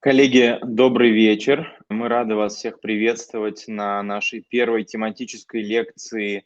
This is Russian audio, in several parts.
Коллеги, добрый вечер. Мы рады вас всех приветствовать на нашей первой тематической лекции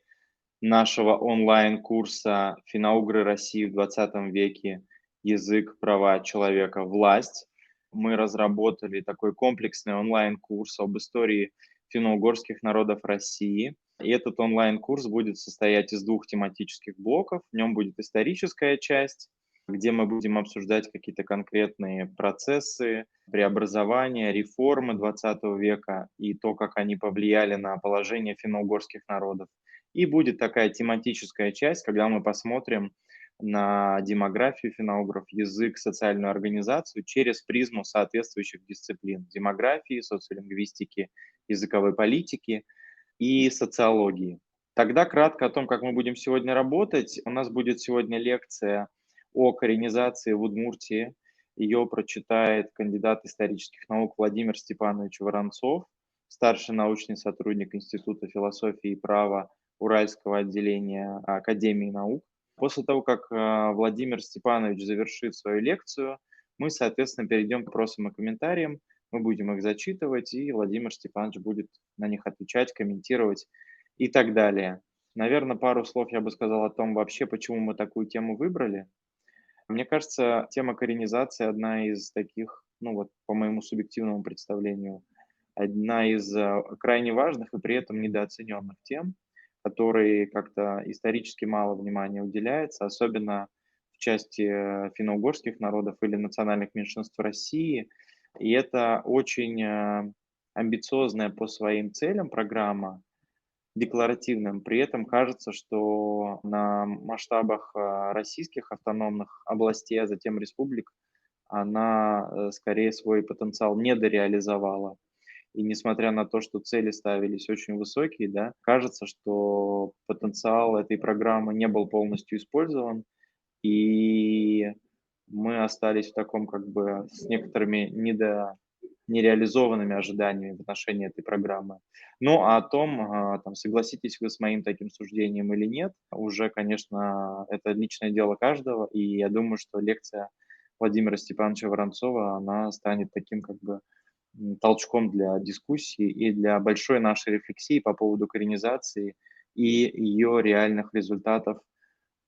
нашего онлайн-курса «Финно-угры России в XX веке. Язык, права человека, власть». Мы разработали такой комплексный онлайн-курс об истории финно-угорских народов России. И этот онлайн-курс будет состоять из двух тематических блоков. В нем будет историческая часть, где мы будем обсуждать какие-то конкретные процессы, преобразования, реформы XX века и то, как они повлияли на положение финно-угорских народов. И будет такая тематическая часть, когда мы посмотрим на демографию финно-угров, язык, социальную организацию через призму соответствующих дисциплин: демографии, социолингвистики, языковой политики и социологии. Тогда кратко о том, как мы будем сегодня работать. У нас будет сегодня лекция о коренизации в Удмуртии. Ее прочитает кандидат исторических наук Владимир Степанович Воронцов, старший научный сотрудник Института философии и права Уральского отделения Академии наук. После того, как Владимир Степанович завершит свою лекцию, мы, соответственно, перейдем к вопросам и комментариям. Мы будем их зачитывать, и Владимир Степанович будет на них отвечать, комментировать и так далее. Наверное, пару слов я бы сказал о том вообще, почему мы такую тему выбрали. Мне кажется, тема коренизации одна из таких, ну вот по моему субъективному представлению, одна из крайне важных и при этом недооцененных тем, которой как-то исторически мало внимания уделяется, особенно в части финно-угорских народов или национальных меньшинств России. И это очень амбициозная по своим целям программа, декларативным. При этом кажется, что на масштабах российских автономных областей, а затем республик, она скорее свой потенциал недореализовала. И несмотря на то, что цели ставились очень высокие, да, кажется, что потенциал этой программы не был полностью использован, и мы остались в таком как бы с некоторыми нереализованными ожиданиями в отношении этой программы. Ну, а о том, там, согласитесь вы с моим таким суждением или нет, уже, конечно, это личное дело каждого, и я думаю, что лекция Владимира Степановича Воронцова, она станет таким как бы толчком для дискуссии и для большой нашей рефлексии по поводу коренизации и ее реальных результатов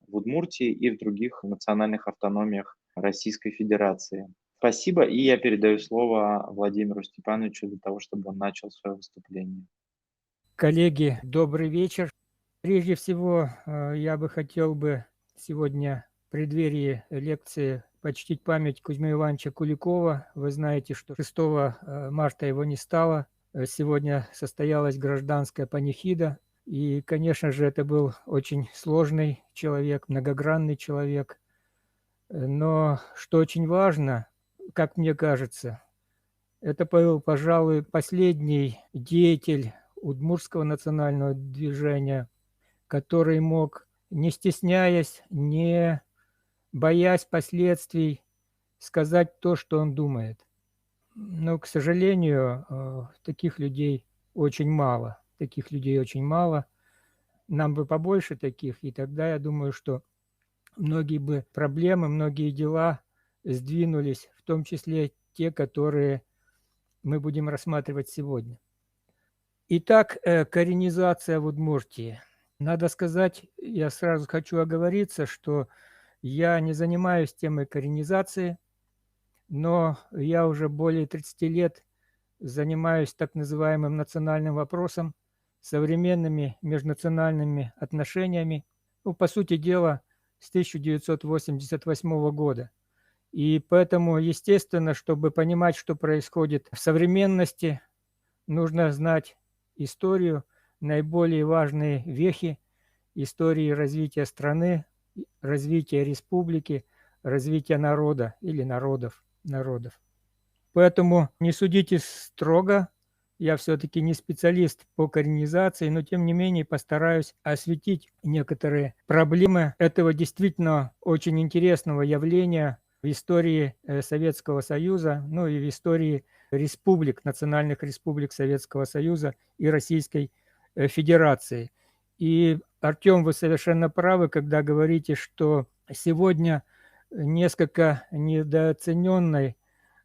в Удмуртии и в других национальных автономиях Российской Федерации. Спасибо, и я передаю слово Владимиру Степановичу для того, чтобы он начал свое выступление. Коллеги, добрый вечер. Прежде всего, я бы хотел сегодня в преддверии лекции почтить память Кузьмы Ивановича Куликова. Вы знаете, что 6 марта его не стало. Сегодня состоялась гражданская панихида. И, конечно же, это был очень сложный человек, многогранный человек. Но что очень важно, как мне кажется, это был, пожалуй, последний деятель удмуртского национального движения, который мог, не стесняясь, не боясь последствий, сказать то, что он думает. Но, к сожалению, таких людей очень мало. Таких людей очень мало. Нам бы побольше таких, и тогда я думаю, что многие бы проблемы, многие дела сдвинулись, в том числе те, которые мы будем рассматривать сегодня. Итак, коренизация в Удмуртии. Надо сказать, я сразу хочу оговориться, что я не занимаюсь темой коренизации, но я уже более 30 лет занимаюсь так называемым национальным вопросом, современными межнациональными отношениями, ну, по сути дела, с 1988 года. И поэтому, естественно, чтобы понимать, что происходит в современности, нужно знать историю, наиболее важные вехи истории развития страны, развития республики, развития народа или народов. Поэтому не судите строго, Я все-таки не специалист по коренизации, но тем не менее постараюсь осветить некоторые проблемы этого действительно очень интересного явления в истории Советского Союза, ну и в истории республик, национальных республик Советского Союза и Российской Федерации. И, Артем, вы совершенно правы, когда говорите, что сегодня несколько недооцененной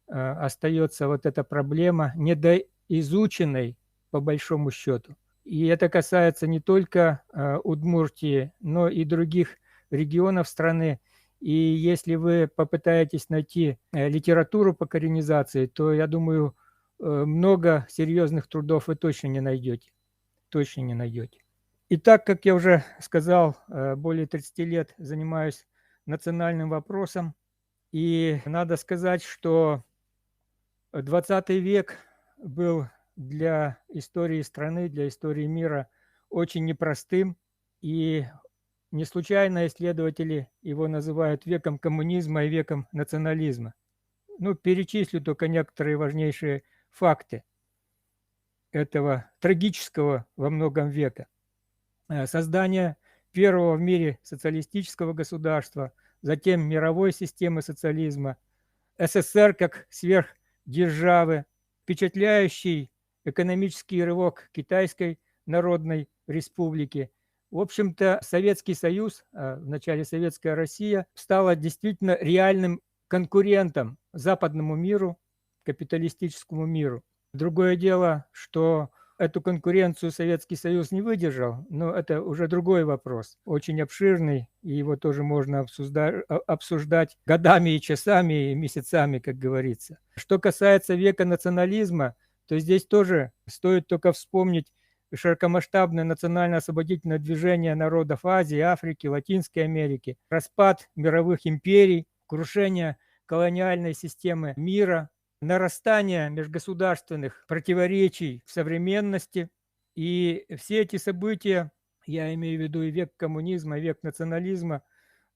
остается вот эта проблема, недоизученной по большому счету. И это касается не только Удмуртии, но и других регионов страны. И если вы попытаетесь найти литературу по коренизации, то, я думаю, много серьезных трудов вы точно не найдете. Точно не найдете. Итак, как я уже сказал, более 30 лет занимаюсь национальным вопросом. И надо сказать, что 20 век был для истории страны, для истории мира очень непростым. И не случайно исследователи его называют веком коммунизма и веком национализма. Ну, перечислю только некоторые важнейшие факты этого трагического во многом века. Создание первого в мире социалистического государства, затем мировой системы социализма, СССР как сверхдержавы, впечатляющий экономический рывок Китайской Народной Республики. В общем-то, Советский Союз, вначале Советская Россия, стала действительно реальным конкурентом западному миру, капиталистическому миру. Другое дело, что эту конкуренцию Советский Союз не выдержал, но это уже другой вопрос, очень обширный, и его тоже можно обсуждать годами и часами, и месяцами, как говорится. Что касается века национализма, то здесь тоже стоит только вспомнить широкомасштабное национально-освободительное движение народов Азии, Африки, Латинской Америки, распад мировых империй, крушение колониальной системы мира, нарастание межгосударственных противоречий в современности. И все эти события, я имею в виду и век коммунизма, и век национализма,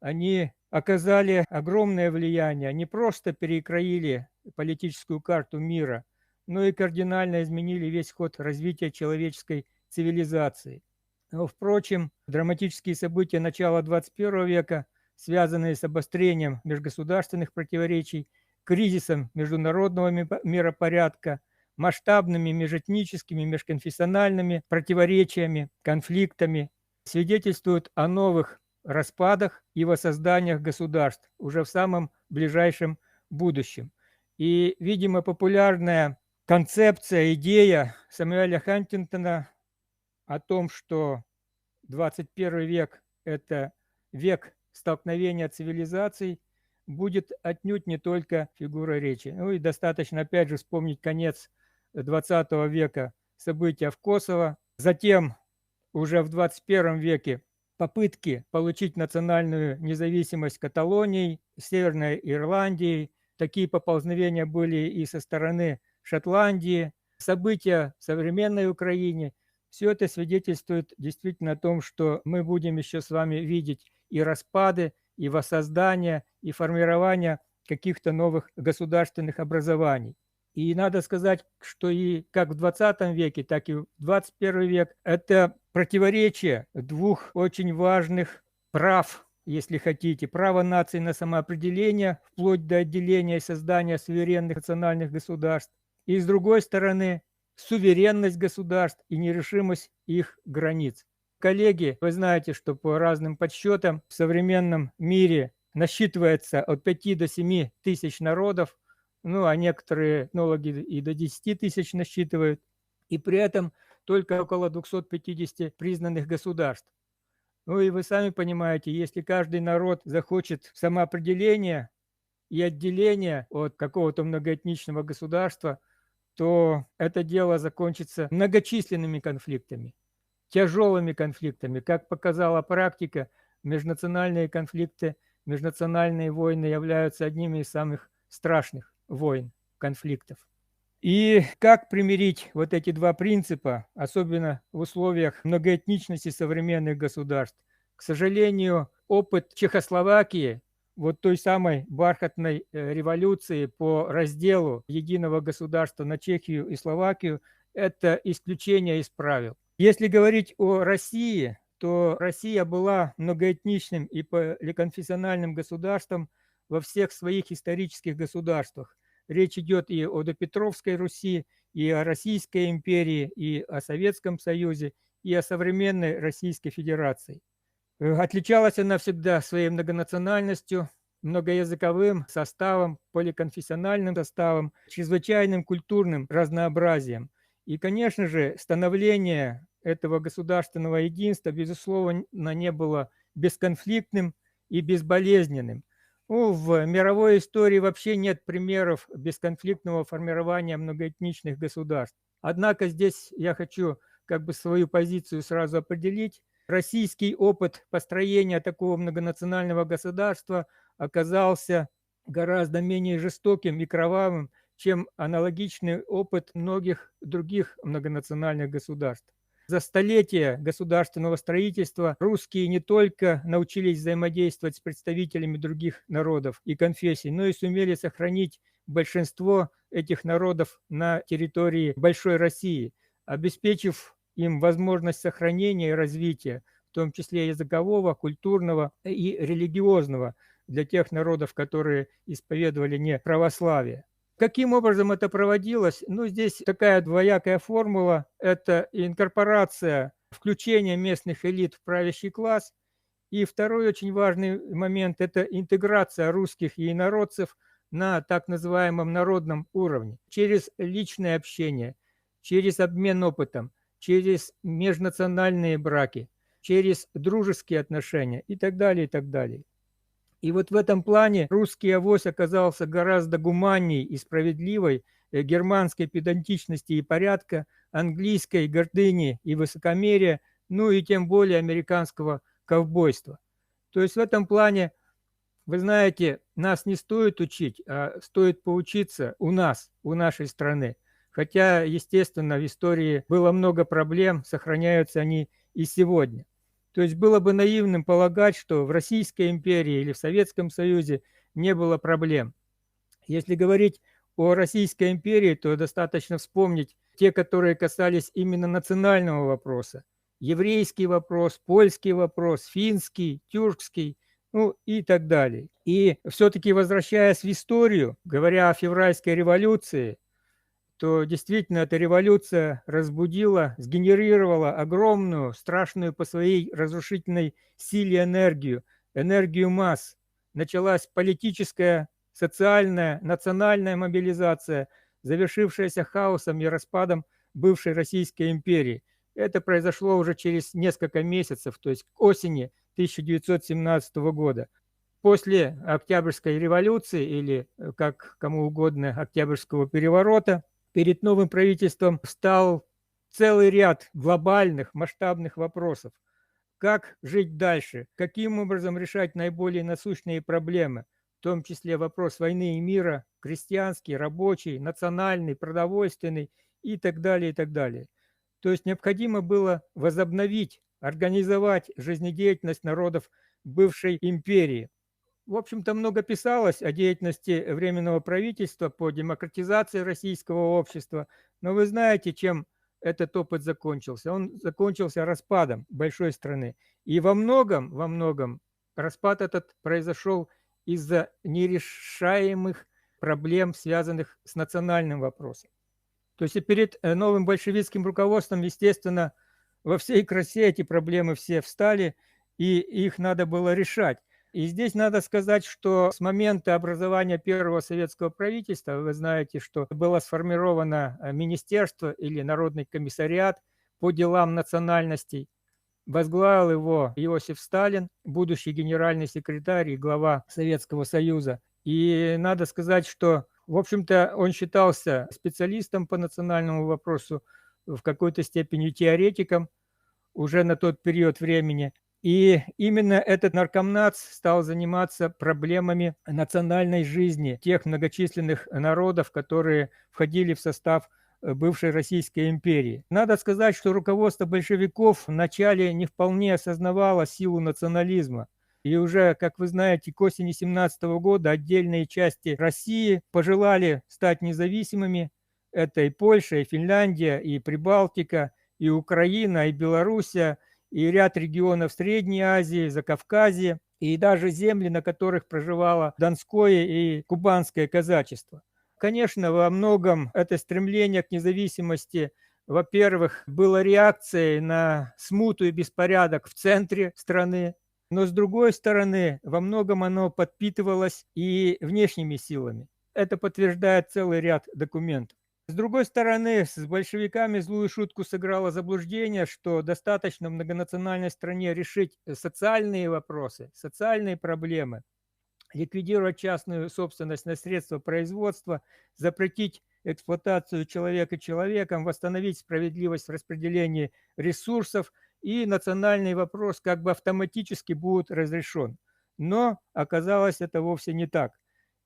они оказали огромное влияние, не просто перекроили политическую карту мира, но и кардинально изменили весь ход развития человеческой цивилизации. Но, впрочем, драматические события начала 21 века, связанные с обострением межгосударственных противоречий, кризисом международного миропорядка, масштабными межэтническими, межконфессиональными противоречиями, конфликтами, свидетельствуют о новых распадах и воссозданиях государств уже в самом ближайшем будущем. И, видимо, популярная концепция, идея Сэмюэля Хантингтона о том, что 21 век – это век столкновения цивилизаций, будет отнюдь не только фигура речи. Ну и достаточно, опять же, вспомнить конец 20 века, события в Косово. Затем уже в 21 веке попытки получить национальную независимость Каталонии, Северной Ирландии. Такие поползновения были и со стороны Шотландии. События в современной Украине. Все это свидетельствует действительно о том, что мы будем еще с вами видеть и распады, и воссоздание, и формирование каких-то новых государственных образований. И надо сказать, что и как в 20 веке, так и в 21 век это противоречие двух очень важных прав, если хотите. Право нации на самоопределение, вплоть до отделения и создания суверенных национальных государств. И с другой стороны, суверенность государств и нерешимость их границ. Коллеги, вы знаете, что по разным подсчетам в современном мире насчитывается от 5 до 7 тысяч народов, ну, а некоторые этнологи и до 10 тысяч насчитывают, и при этом только около 250 признанных государств. Ну и вы сами понимаете, если каждый народ захочет самоопределения и отделения от какого-то многоэтничного государства, то это дело закончится многочисленными конфликтами, тяжелыми конфликтами. Как показала практика, межнациональные конфликты, межнациональные войны являются одними из самых страшных войн, конфликтов. И как примирить вот эти два принципа, особенно в условиях многоэтничности современных государств? К сожалению, опыт Чехословакии, вот той самой бархатной революции по разделу единого государства на Чехию и Словакию, это исключение из правил. Если говорить о России, то Россия была многоэтничным и поликонфессиональным государством во всех своих исторических государствах. Речь идет и о допетровской Руси, и о Российской империи, и о Советском Союзе, и о современной Российской Федерации. Отличалась она всегда своей многонациональностью, многоязыковым составом, поликонфессиональным составом, чрезвычайным культурным разнообразием. И, конечно же, становление этого государственного единства, безусловно, не было бесконфликтным и безболезненным. Ну, в мировой истории вообще нет примеров бесконфликтного формирования многоэтничных государств. Однако здесь я хочу как бы свою позицию сразу определить. Российский опыт построения такого многонационального государства оказался гораздо менее жестоким и кровавым, чем аналогичный опыт многих других многонациональных государств. За столетия государственного строительства русские не только научились взаимодействовать с представителями других народов и конфессий, но и сумели сохранить большинство этих народов на территории Большой России, обеспечив им возможность сохранения и развития, в том числе языкового, культурного и религиозного, для тех народов, которые исповедовали не православие. Каким образом это проводилось? Ну, здесь такая двоякая формула. Это инкорпорация, включение местных элит в правящий класс. И второй очень важный момент – это интеграция русских и инородцев на так называемом народном уровне. Через личное общение, через обмен опытом, через межнациональные браки, через дружеские отношения и так далее, и так далее. И вот в этом плане русский авось оказался гораздо гуманней и справедливой германской педантичности и порядка, английской гордыни и высокомерия, ну и тем более американского ковбойства. То есть в этом плане, вы знаете, нас не стоит учить, а стоит поучиться у нас, у нашей страны. Хотя, естественно, в истории было много проблем, сохраняются они и сегодня. То есть было бы наивным полагать, что в Российской империи или в Советском Союзе не было проблем. Если говорить о Российской империи, то достаточно вспомнить те, которые касались именно национального вопроса. Еврейский вопрос, польский вопрос, финский, тюркский, ну и так далее. И все-таки, возвращаясь в историю, говоря о февральской революции, то действительно эта революция разбудила, сгенерировала огромную, страшную по своей разрушительной силе энергию, энергию масс. Началась политическая, социальная, национальная мобилизация, завершившаяся хаосом и распадом бывшей Российской империи. Это произошло уже через несколько месяцев, то есть к осени 1917 года. После Октябрьской революции или, как кому угодно, Октябрьского переворота, перед новым правительством встал целый ряд глобальных, масштабных вопросов. Как жить дальше? Каким образом решать наиболее насущные проблемы? В том числе вопрос войны и мира, крестьянский, рабочий, национальный, продовольственный и так далее, и так далее. То есть необходимо было возобновить, организовать жизнедеятельность народов бывшей империи. В общем-то, много писалось о деятельности Временного правительства по демократизации российского общества, но вы знаете, чем этот опыт закончился. Он закончился распадом большой страны. И во многом распад этот произошел из-за нерешаемых проблем, связанных с национальным вопросом. То есть и перед новым большевистским руководством, естественно, во всей красе эти проблемы все встали, и их надо было решать. И здесь надо сказать, что с момента образования первого советского правительства, вы знаете, что было сформировано министерство или народный комиссариат по делам национальностей. Возглавил его Иосиф Сталин, будущий генеральный секретарь и глава Советского Союза. И надо сказать, что, в общем-то, он считался специалистом по национальному вопросу, в какой-то степени теоретиком уже на тот период времени. И именно этот наркомнац стал заниматься проблемами национальной жизни тех многочисленных народов, которые входили в состав бывшей Российской империи. Надо сказать, что руководство большевиков вначале не вполне осознавало силу национализма. И уже, как вы знаете, к осени 1917 года отдельные части России пожелали стать независимыми. Это и Польша, и Финляндия, и Прибалтика, и Украина, и Белоруссия, и ряд регионов Средней Азии, Закавказья, и даже земли, на которых проживало донское и кубанское казачество. Конечно, во многом это стремление к независимости, во-первых, было реакцией на смуту и беспорядок в центре страны, но с другой стороны, во многом оно подпитывалось и внешними силами. Это подтверждает целый ряд документов. С другой стороны, с большевиками злую шутку сыграло заблуждение, что достаточно в многонациональной стране решить социальные вопросы, социальные проблемы, ликвидировать частную собственность на средства производства, запретить эксплуатацию человека человеком, восстановить справедливость в распределении ресурсов, и национальный вопрос как бы автоматически будет разрешен. Но оказалось это вовсе не так.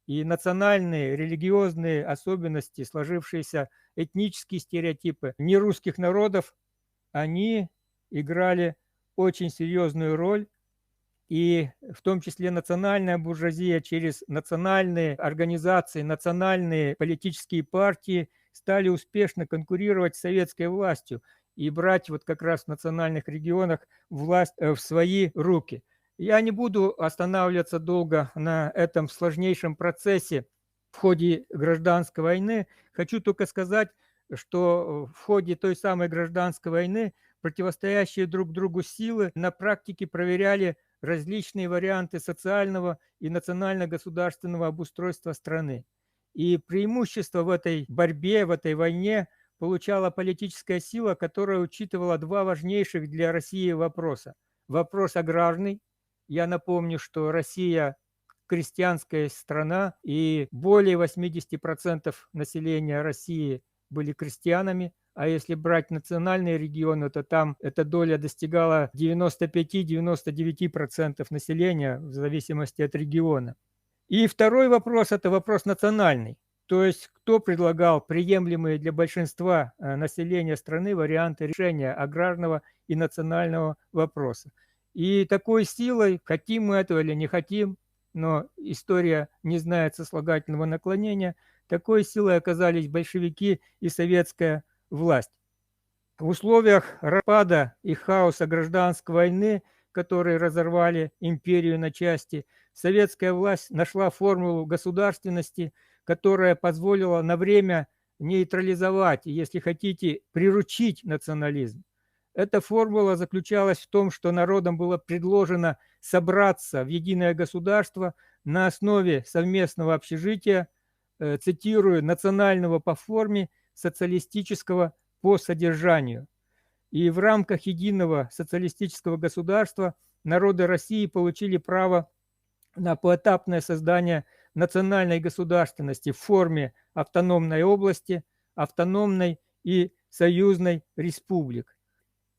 И национальные, религиозные особенности, сложившиеся этнические стереотипы нерусских народов, они играли очень серьезную роль. И в том числе национальная буржуазия через национальные организации, национальные политические партии стали успешно конкурировать с советской властью и брать вот как раз в национальных регионах власть в свои руки. Я не буду останавливаться долго на этом сложнейшем процессе в ходе гражданской войны. Хочу только сказать, что в ходе той самой гражданской войны противостоящие друг другу силы на практике проверяли различные варианты социального и национально-государственного обустройства страны. И преимущество в этой борьбе, в этой войне получала политическая сила, которая учитывала два важнейших для России вопроса. Вопрос аграрный. Я напомню, что Россия крестьянская страна, и более 80% населения России были крестьянами. А если брать национальные регионы, то там эта доля достигала 95-99% населения в зависимости от региона. И второй вопрос – это вопрос национальный. То есть кто предлагал приемлемые для большинства населения страны варианты решения аграрного и национального вопроса. И такой силой, хотим мы этого или не хотим, но история не знает сослагательного наклонения, такой силой оказались большевики и советская власть. В условиях распада и хаоса гражданской войны, которые разорвали империю на части, советская власть нашла формулу государственности, которая позволила на время нейтрализовать, если хотите, приручить национализм. Эта формула заключалась в том, что народам было предложено собраться в единое государство на основе совместного общежития, цитирую, национального по форме, социалистического по содержанию. И в рамках единого социалистического государства народы России получили право на поэтапное создание национальной государственности в форме автономной области, автономной и союзной республик.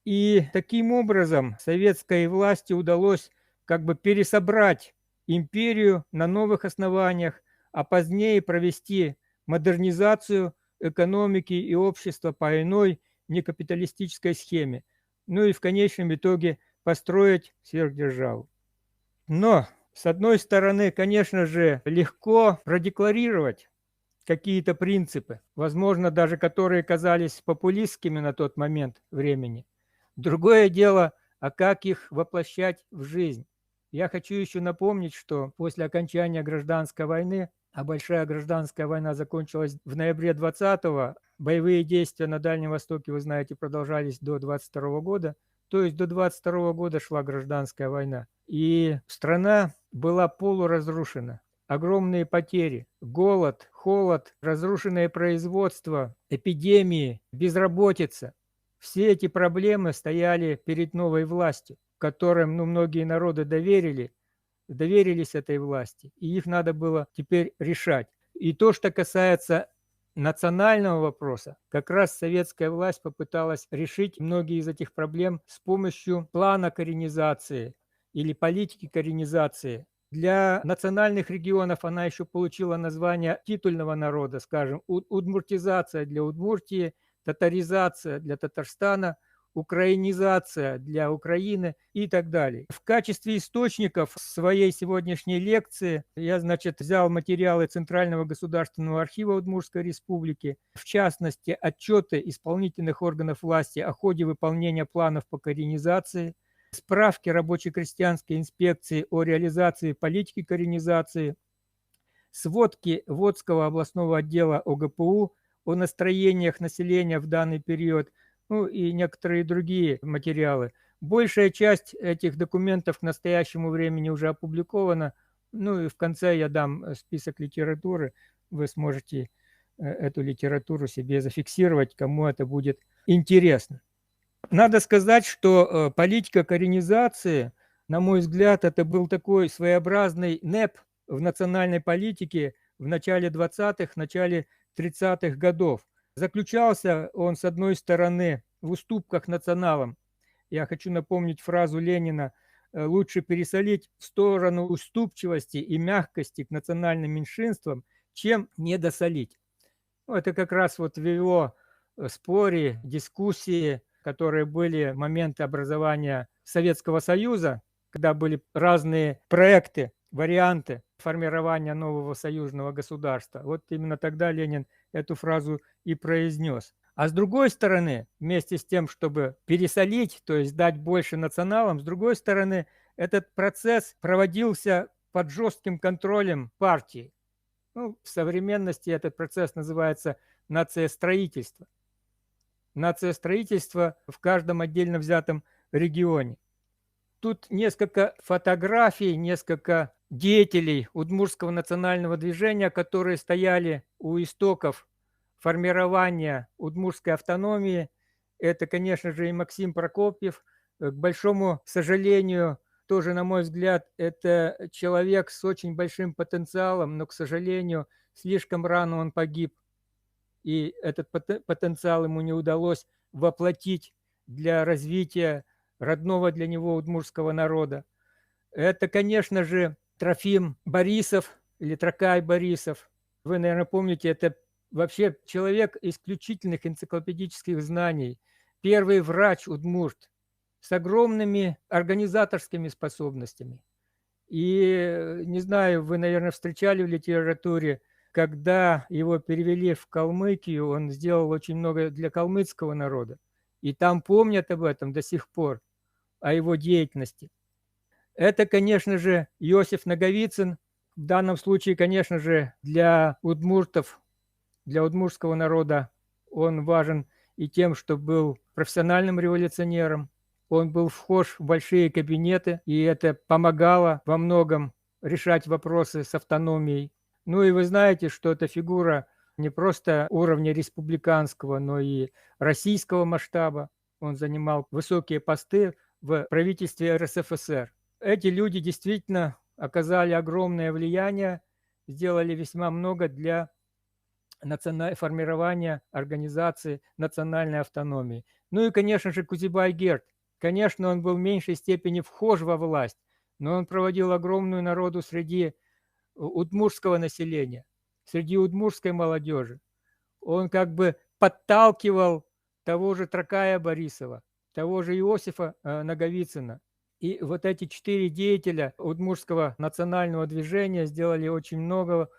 И таким образом советской власти удалось как бы пересобрать империю на новых основаниях, а позднее провести модернизацию экономики и общества по иной некапиталистической схеме. Ну и в конечном итоге построить сверхдержаву. Но, с одной стороны, конечно же, легко продекларировать какие-то принципы, возможно, даже которые казались популистскими на тот момент времени. Другое дело, а как их воплощать в жизнь? Я хочу еще напомнить, что после окончания гражданской войны, а большая гражданская война закончилась в ноябре 20-го, боевые действия на Дальнем Востоке, вы знаете, продолжались до 22 года, то есть до 22 года шла гражданская война. И страна была полуразрушена. Огромные потери, голод, холод, разрушенное производство, эпидемии, безработица. Все эти проблемы стояли перед новой властью, которым многие народы доверились этой власти, и их надо было теперь решать. И то, что касается национального вопроса, как раз советская власть попыталась решить многие из этих проблем с помощью плана коренизации или политики коренизации. Для национальных регионов она еще получила название титульного народа, скажем, удмуртизация для Удмуртии, татаризация для Татарстана, украинизация для Украины и так далее. В качестве источников своей сегодняшней лекции я, взял материалы Центрального государственного архива Удмуртской республики, в частности, отчеты исполнительных органов власти о ходе выполнения планов по коренизации, справки рабоче-крестьянской инспекции о реализации политики коренизации, сводки Водского областного отдела ОГПУ о настроениях населения в данный период, ну и некоторые другие материалы. Большая часть этих документов к настоящему времени уже опубликована. Ну и в конце я дам список литературы. Вы сможете эту литературу себе зафиксировать, кому это будет интересно. Надо сказать, что политика коренизации, на мой взгляд, это был такой своеобразный НЭП в национальной политике в начале 20-х, начале 30-х годов. Заключался он, с одной стороны, в уступках националам. Я хочу напомнить фразу Ленина: «Лучше пересолить в сторону уступчивости и мягкости к национальным меньшинствам, чем недосолить». Ну, это как раз вот в его споре, дискуссии, которые были в момент образования Советского Союза, когда были разные проекты, варианты формирования нового союзного государства. Вот именно тогда Ленин эту фразу и произнес. А с другой стороны, вместе с тем, чтобы пересолить, то есть дать больше националам, с другой стороны, этот процесс проводился под жестким контролем партии. Ну, в современности этот процесс называется нациестроительство. Нациестроительство в каждом отдельно взятом регионе. Тут несколько фотографий, несколько деятелей Удмуртского национального движения, которые стояли у истоков формирования удмуртской автономии. Это, конечно же, и Максим Прокопьев. К большому сожалению, тоже, на мой взгляд, это человек с очень большим потенциалом, но, к сожалению, слишком рано он погиб. И этот потенциал ему не удалось воплотить для развития родного для него удмуртского народа. Это, конечно же, Трофим Борисов или Тракай Борисов. Вы, наверное, помните, это вообще человек исключительных энциклопедических знаний. Первый врач удмурт с огромными организаторскими способностями. И, не знаю, вы, наверное, встречали в литературе, когда его перевели в Калмыкию, он сделал очень много для калмыцкого народа. И там помнят об этом до сих пор, о его деятельности. Это, конечно же, Иосиф Наговицын. В данном случае, конечно же, для удмуртов, для удмуртского народа он важен и тем, что был профессиональным революционером. Он был вхож в большие кабинеты, и это помогало во многом решать вопросы с автономией. Ну и вы знаете, что эта фигура не просто уровня республиканского, но и российского масштаба. Он занимал высокие посты в правительстве РСФСР. Эти люди действительно оказали огромное влияние, сделали весьма много для формирования организации национальной автономии. Ну и, конечно же, Кузибай-Герд. Конечно, он был в меньшей степени вхож во власть, но он проводил огромную народу среди удмуртского населения, среди удмуртской молодежи. Он как бы подталкивал того же Тракая Борисова, того же Иосифа Наговицына. И вот эти 4 деятеля удмуртского национального движения сделали очень много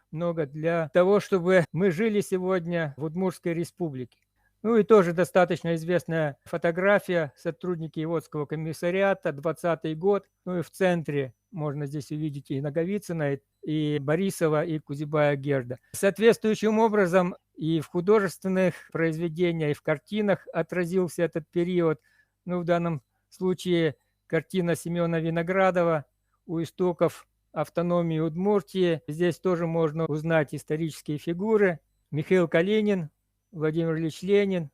для того, чтобы мы жили сегодня в Удмуртской республике. Ну и тоже достаточно известная фотография, сотрудники Ивотского комиссариата, 20-й год. Ну и в центре можно здесь увидеть и Наговицына, и Борисова, и Кузибая-Герда. Соответствующим образом и в художественных произведениях, и в картинах отразился этот период. Ну, в данном случае картина Семена Виноградова «У истоков автономии Удмуртии». Здесь тоже можно узнать исторические фигуры. Михаил Калинин, Владимир Ильич Ленин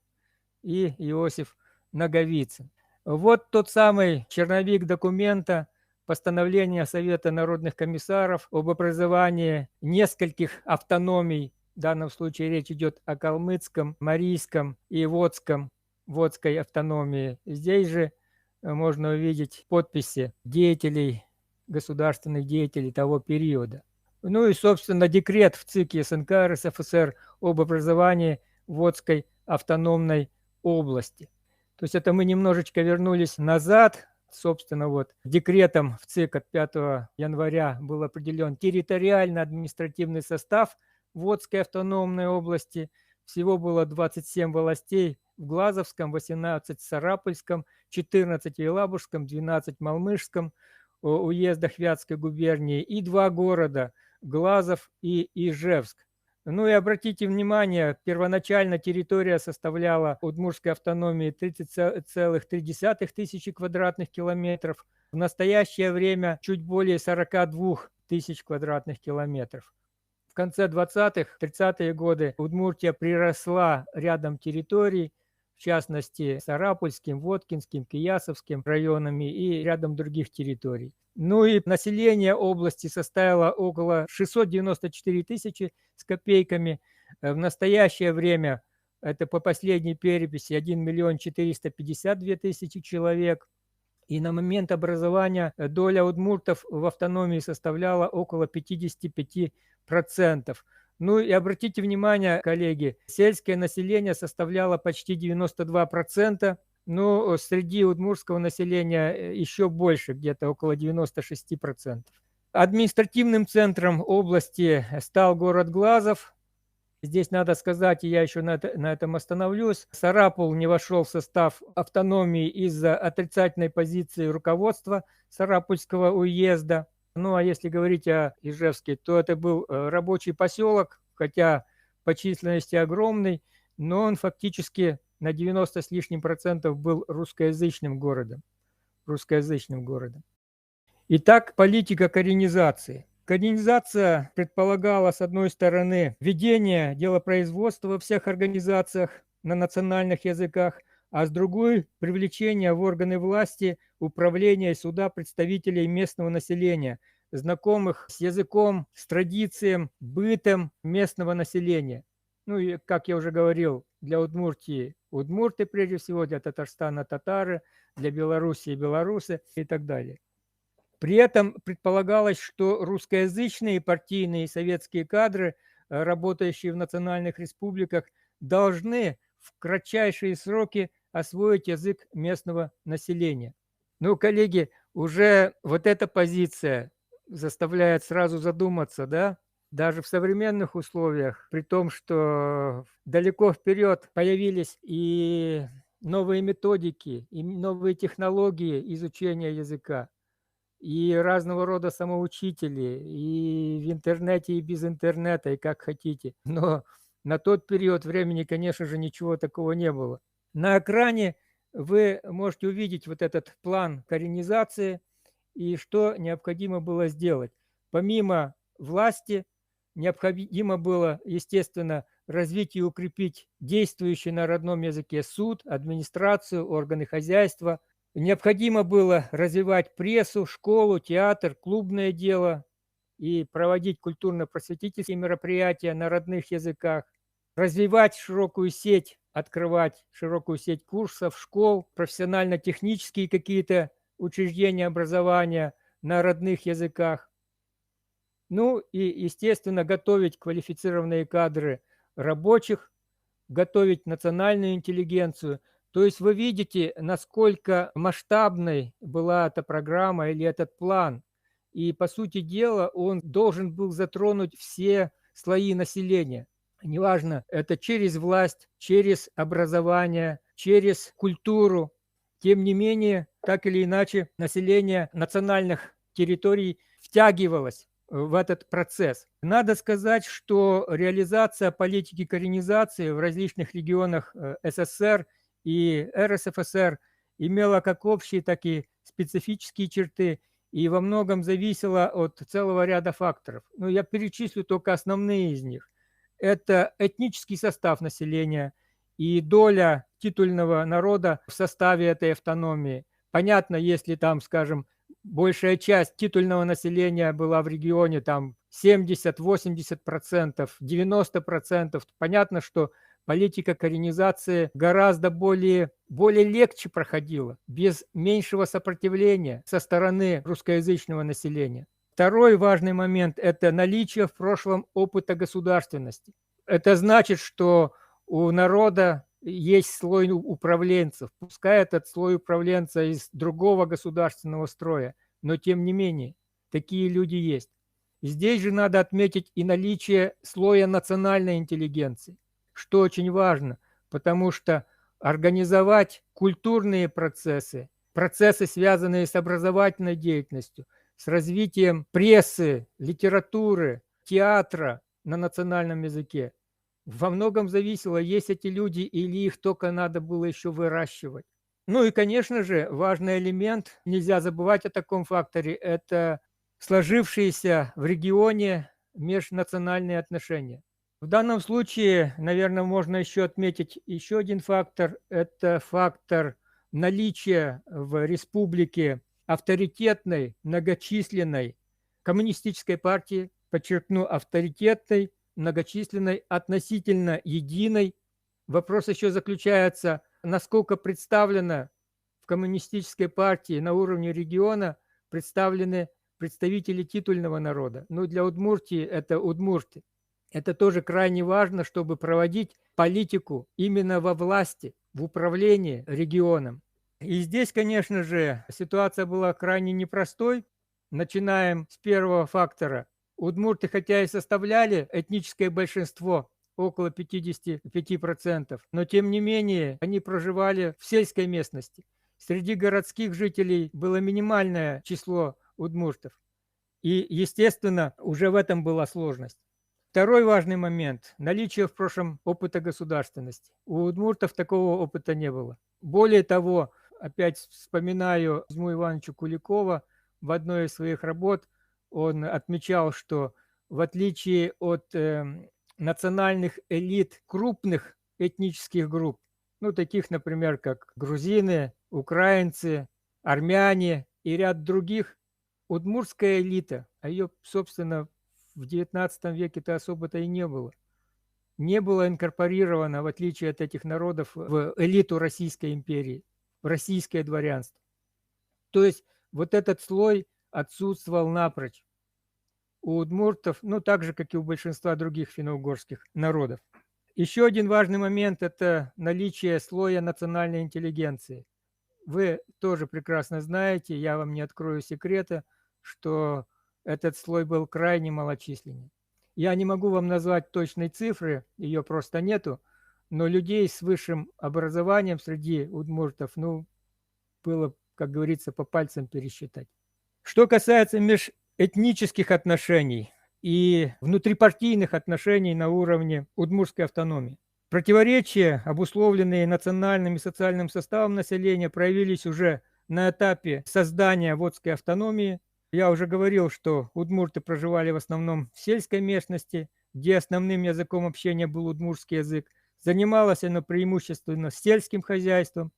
и Иосиф Наговицын. Вот тот самый черновик документа постановления Совета народных комиссаров об образовании нескольких автономий. В данном случае речь идет о калмыцком, марийском и водской автономии. Здесь же можно увидеть подписи деятелей, государственных деятелей того периода. Ну и, собственно, декрет в ЦИКе СНК РСФСР об образовании Водской автономной области. То есть это мы немножечко вернулись назад. Собственно, вот декретом в ЦИК от 5 января был определен территориально-административный состав Водской автономной области. Всего было 27 властей в Глазовском, 18 в Сарапульском, 14 в Елабужском, 12 в Малмышском уездах Вятской губернии и 2 города – Глазов и Ижевск. Ну и обратите внимание, первоначально территория составляла удмуртской автономии 30,3 тысячи квадратных километров. В настоящее время чуть более 42 тысяч квадратных километров. В конце 20-х, 30-е годы Удмуртия приросла рядом территорий, в частности, Сарапульским, Воткинским, Киясовским районами и рядом других территорий. Ну и население области составило около 694 тысячи с копейками. В настоящее время, это по последней переписи, 1 миллион 452 тысячи человек. И на момент образования доля удмуртов в автономии составляла около 55%. Ну и обратите внимание, коллеги, сельское население составляло почти 92%, но среди удмуртского населения еще больше, где-то около 96%. Административным центром области стал город Глазов. Здесь надо сказать, и я еще на этом остановлюсь, Сарапул не вошел в состав автономии из-за отрицательной позиции руководства Сарапульского уезда. Ну а если говорить о Ижевске, то это был рабочий поселок, хотя по численности огромный, но он фактически на 90 с лишним процентов был русскоязычным городом. Итак, политика коренизации. Коренизация предполагала, с одной стороны, введение делопроизводства во всех организациях на национальных языках, а с другой – привлечение в органы власти, управления и суда представителей местного населения, знакомых с языком, с традицией, бытом местного населения. Ну и, как я уже говорил, для Удмуртии – удмурты прежде всего, для Татарстана – татары, для Белоруссии – белорусы и так далее. При этом предполагалось, что русскоязычные партийные и советские кадры, работающие в национальных республиках, должны в кратчайшие сроки освоить язык местного населения. Ну, коллеги, уже вот эта позиция заставляет сразу задуматься, да? Даже в современных условиях, при том, что далеко вперед появились и новые методики, и новые технологии изучения языка, и разного рода самоучители, и в интернете, и без интернета, и как хотите. Но на тот период времени, конечно же, ничего такого не было. На экране вы можете увидеть вот этот план коренизации и что необходимо было сделать. Помимо власти, необходимо было, естественно, развить и укрепить действующий на родном языке суд, администрацию, органы хозяйства. Необходимо было развивать прессу, школу, театр, клубное дело и проводить культурно-просветительские мероприятия на родных языках, развивать широкую сеть, открывать широкую сеть курсов, школ, профессионально-технические какие-то учреждения образования на родных языках. Ну и, естественно, готовить квалифицированные кадры рабочих, готовить национальную интеллигенцию. То есть вы видите, насколько масштабной была эта программа или этот план. И, по сути дела, он должен был затронуть все слои населения. Неважно, это через власть, через образование, через культуру. Тем не менее, так или иначе, население национальных территорий втягивалось в этот процесс. Надо сказать, что реализация политики коренизации в различных регионах СССР и РСФСР имела как общие, так и специфические черты и во многом зависела от целого ряда факторов. Но я перечислю только основные из них. Это этнический состав населения и доля титульного народа в составе этой автономии. Понятно, если там, скажем, большая часть титульного населения была в регионе, там 70-80%, 90%, понятно, что политика коренизации гораздо более легче проходила, без меньшего сопротивления со стороны русскоязычного населения. Второй важный момент – это наличие в прошлом опыта государственности. Это значит, что у народа есть слой управленцев, пускай этот слой управленца из другого государственного строя, но тем не менее, такие люди есть. Здесь же надо отметить и наличие слоя национальной интеллигенции, что очень важно, потому что организовать культурные процессы, процессы, связанные с образовательной деятельностью, с развитием прессы, литературы, театра на национальном языке, во многом зависело, есть эти люди или их только надо было еще выращивать. Ну и, конечно же, важный элемент, нельзя забывать о таком факторе, это сложившиеся в регионе межнациональные отношения. В данном случае, наверное, можно еще отметить еще один фактор. Это фактор наличия в республике авторитетной, многочисленной коммунистической партии, подчеркну, авторитетной, многочисленной, относительно единой. Вопрос еще заключается, насколько представлено в коммунистической партии на уровне региона представлены представители титульного народа. Ну, для Удмуртии это удмурты. Это тоже крайне важно, чтобы проводить политику именно во власти, в управлении регионом. И здесь, конечно же, ситуация была крайне непростой. Начинаем с первого фактора. Удмурты, хотя и составляли этническое большинство, около 55%, но тем не менее они проживали в сельской местности. Среди городских жителей было минимальное число удмуртов. И, естественно, уже в этом была сложность. Второй важный момент – наличие в прошлом опыта государственности. У удмуртов такого опыта не было. Более того, опять вспоминаю Кузьму Ивановича Куликова, в одной из своих работ он отмечал, что в отличие от национальных элит крупных этнических групп, ну, таких, например, как грузины, украинцы, армяне и ряд других, удмуртская элита, а ее, собственно, в XIX веке-то особо-то и не было. Не было инкорпорировано, в отличие от этих народов, в элиту Российской империи, в российское дворянство. То есть вот этот слой отсутствовал напрочь у удмуртов, ну, так же, как и у большинства других финно-угорских народов. Еще один важный момент – это наличие слоя национальной интеллигенции. Вы тоже прекрасно знаете, я вам не открою секрета, что этот слой был крайне малочисленный. Я не могу вам назвать точной цифры, ее просто нету, но людей с высшим образованием среди удмуртов, ну, было, как говорится, по пальцам пересчитать. Что касается межэтнических отношений и внутрипартийных отношений на уровне удмуртской автономии, противоречия, обусловленные национальным и социальным составом населения, проявились уже на этапе создания водской автономии. Я уже говорил, что удмурты проживали в основном в сельской местности, где основным языком общения был удмуртский язык. Занималось оно преимущественно сельским хозяйством,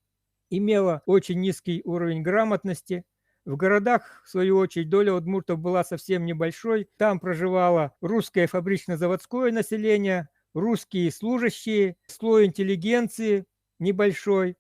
имело очень низкий уровень грамотности. В городах, в свою очередь, доля удмуртов была совсем небольшой. Там проживало русское фабрично-заводское население, русские служащие, слой интеллигенции небольшой.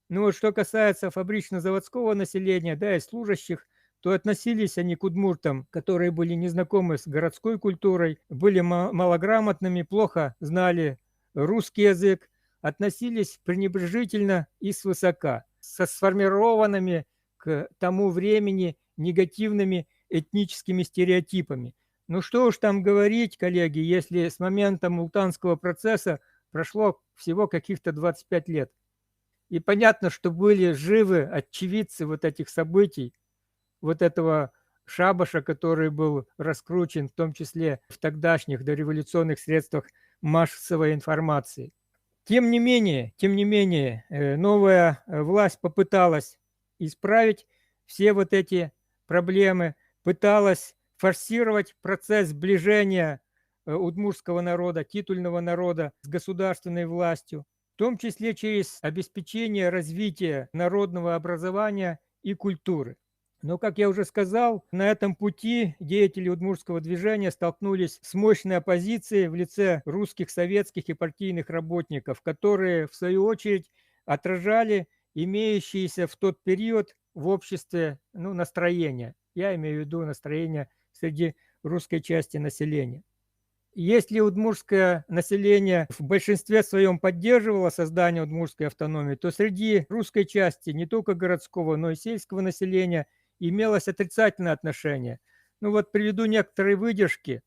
Ну вот что касается фабрично-заводского населения, да, и служащих, то относились они к удмуртам, которые были незнакомы с городской культурой, были малограмотными, плохо знали русский язык, относились пренебрежительно и свысока, со сформированными к тому времени негативными этническими стереотипами. Ну что уж там говорить, коллеги, если с момента Мултанского процесса прошло всего каких-то 25 лет. И понятно, что были живы очевидцы вот этих событий, вот этого шабаша, который был раскручен в том числе в тогдашних дореволюционных средствах массовой информации. Тем не менее, новая власть попыталась исправить все вот эти проблемы, пыталась форсировать процесс сближения удмуртского народа, титульного народа с государственной властью, в том числе через обеспечение развития народного образования и культуры. Но, как я уже сказал, на этом пути деятели удмуртского движения столкнулись с мощной оппозицией в лице русских, советских и партийных работников, которые, в свою очередь, отражали имеющиеся в тот период в обществе настроения. Я имею в виду настроение среди русской части населения. Если удмуртское население в большинстве своем поддерживало создание удмуртской автономии, то среди русской части не только городского, но и сельского населения имелось отрицательное отношение. Ну вот приведу некоторые выдержки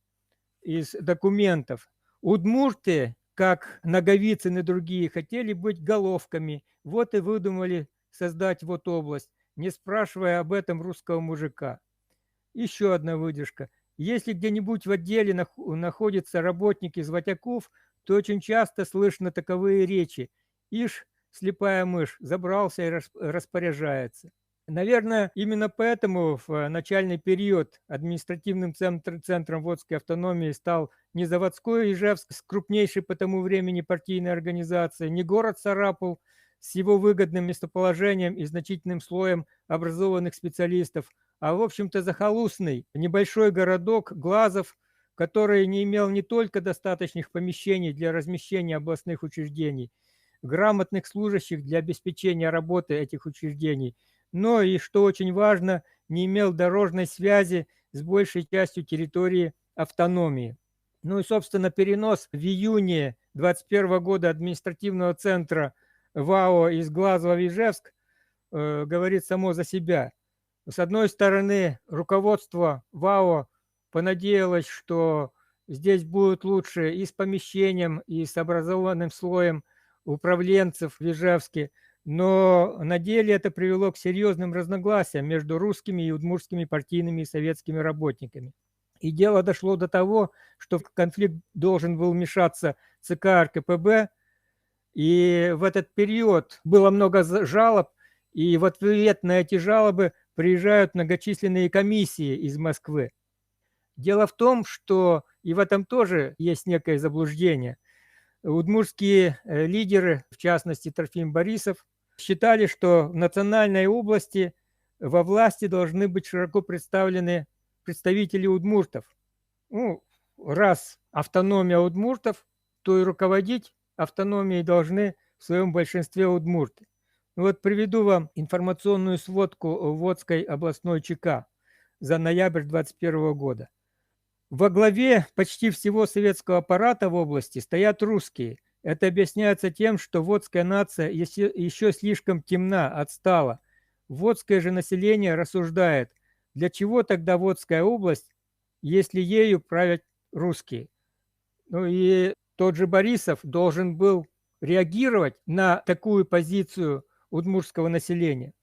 из документов. Удмурты, как Наговицын и другие, хотели быть головками, вот и выдумали создать вот область, не спрашивая об этом русского мужика. Еще одна выдержка. Если где-нибудь в отделе находятся работники из Ватяков, то очень часто слышно таковые речи. Ишь, слепая мышь, забрался и распоряжается. Наверное, именно поэтому в начальный период административным центром Водской автономии стал не заводской Ижевск с крупнейшей по тому времени партийной организацией, не город Сарапул с его выгодным местоположением и значительным слоем образованных специалистов, а, в общем-то, захолустный небольшой городок Глазов, который не имел не только достаточных помещений для размещения областных учреждений, грамотных служащих для обеспечения работы этих учреждений, но и, что очень важно, не имел дорожной связи с большей частью территории автономии. Ну и, собственно, перенос в июне 2021 года административного центра ВАО из Глазова в Ижевск говорит само за себя. С одной стороны, руководство ВАО понадеялось, что здесь будет лучше и с помещением, и с образованным слоем управленцев в Ижевске, но на деле это привело к серьезным разногласиям между русскими и удмуртскими партийными и советскими работниками. И дело дошло до того, что в конфликт должен был вмешаться ЦК РКПБ, и в этот период было много жалоб, и в ответ на эти жалобы приезжают многочисленные комиссии из Москвы. Дело в том, что и в этом тоже есть некое заблуждение. Удмуртские лидеры, в частности Трофим Борисов, считали, что в национальной области во власти должны быть широко представлены представители удмуртов. Ну, раз автономия удмуртов, то и руководить автономией должны в своем большинстве удмурты. Вот приведу вам информационную сводку Водской областной ЧК за ноябрь 2021 года. Во главе почти всего советского аппарата в области стоят русские. Это объясняется тем, что водская нация еще слишком темна, отстала. Водское же население рассуждает, для чего тогда Водская область, если ею правят русские. Ну и тот же Борисов должен был реагировать на такую позицию удмуртского населения.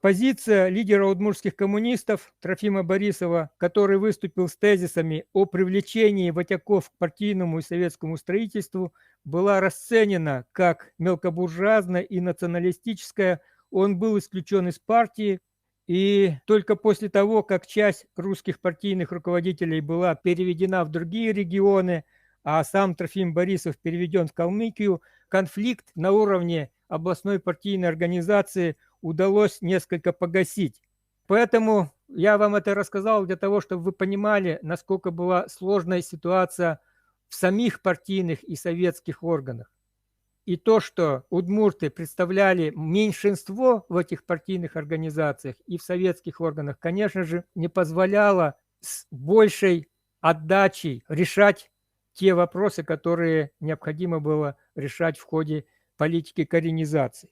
Позиция лидера удмуртских коммунистов Трофима Борисова, который выступил с тезисами о привлечении ватяков к партийному и советскому строительству, была расценена как мелкобуржуазная и националистическая. Он был исключен из партии, и только после того, как часть русских партийных руководителей была переведена в другие регионы, а сам Трофим Борисов переведен в Калмыкию, конфликт на уровне областной партийной организации удалось несколько погасить. Поэтому я вам это рассказал для того, чтобы вы понимали, насколько была сложная ситуация в самих партийных и советских органах. И то, что удмурты представляли меньшинство в этих партийных организациях и в советских органах, конечно же, не позволяло с большей отдачей решать те вопросы, которые необходимо было решать в ходе политики коренизации.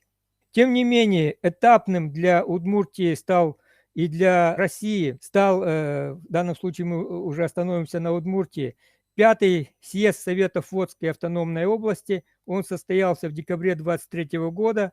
Тем не менее, этапным для Удмуртии стал и для России стал, в данном случае мы уже остановимся на Удмуртии, 5-й съезд Советов Водской автономной области. Он состоялся в декабре 23 года.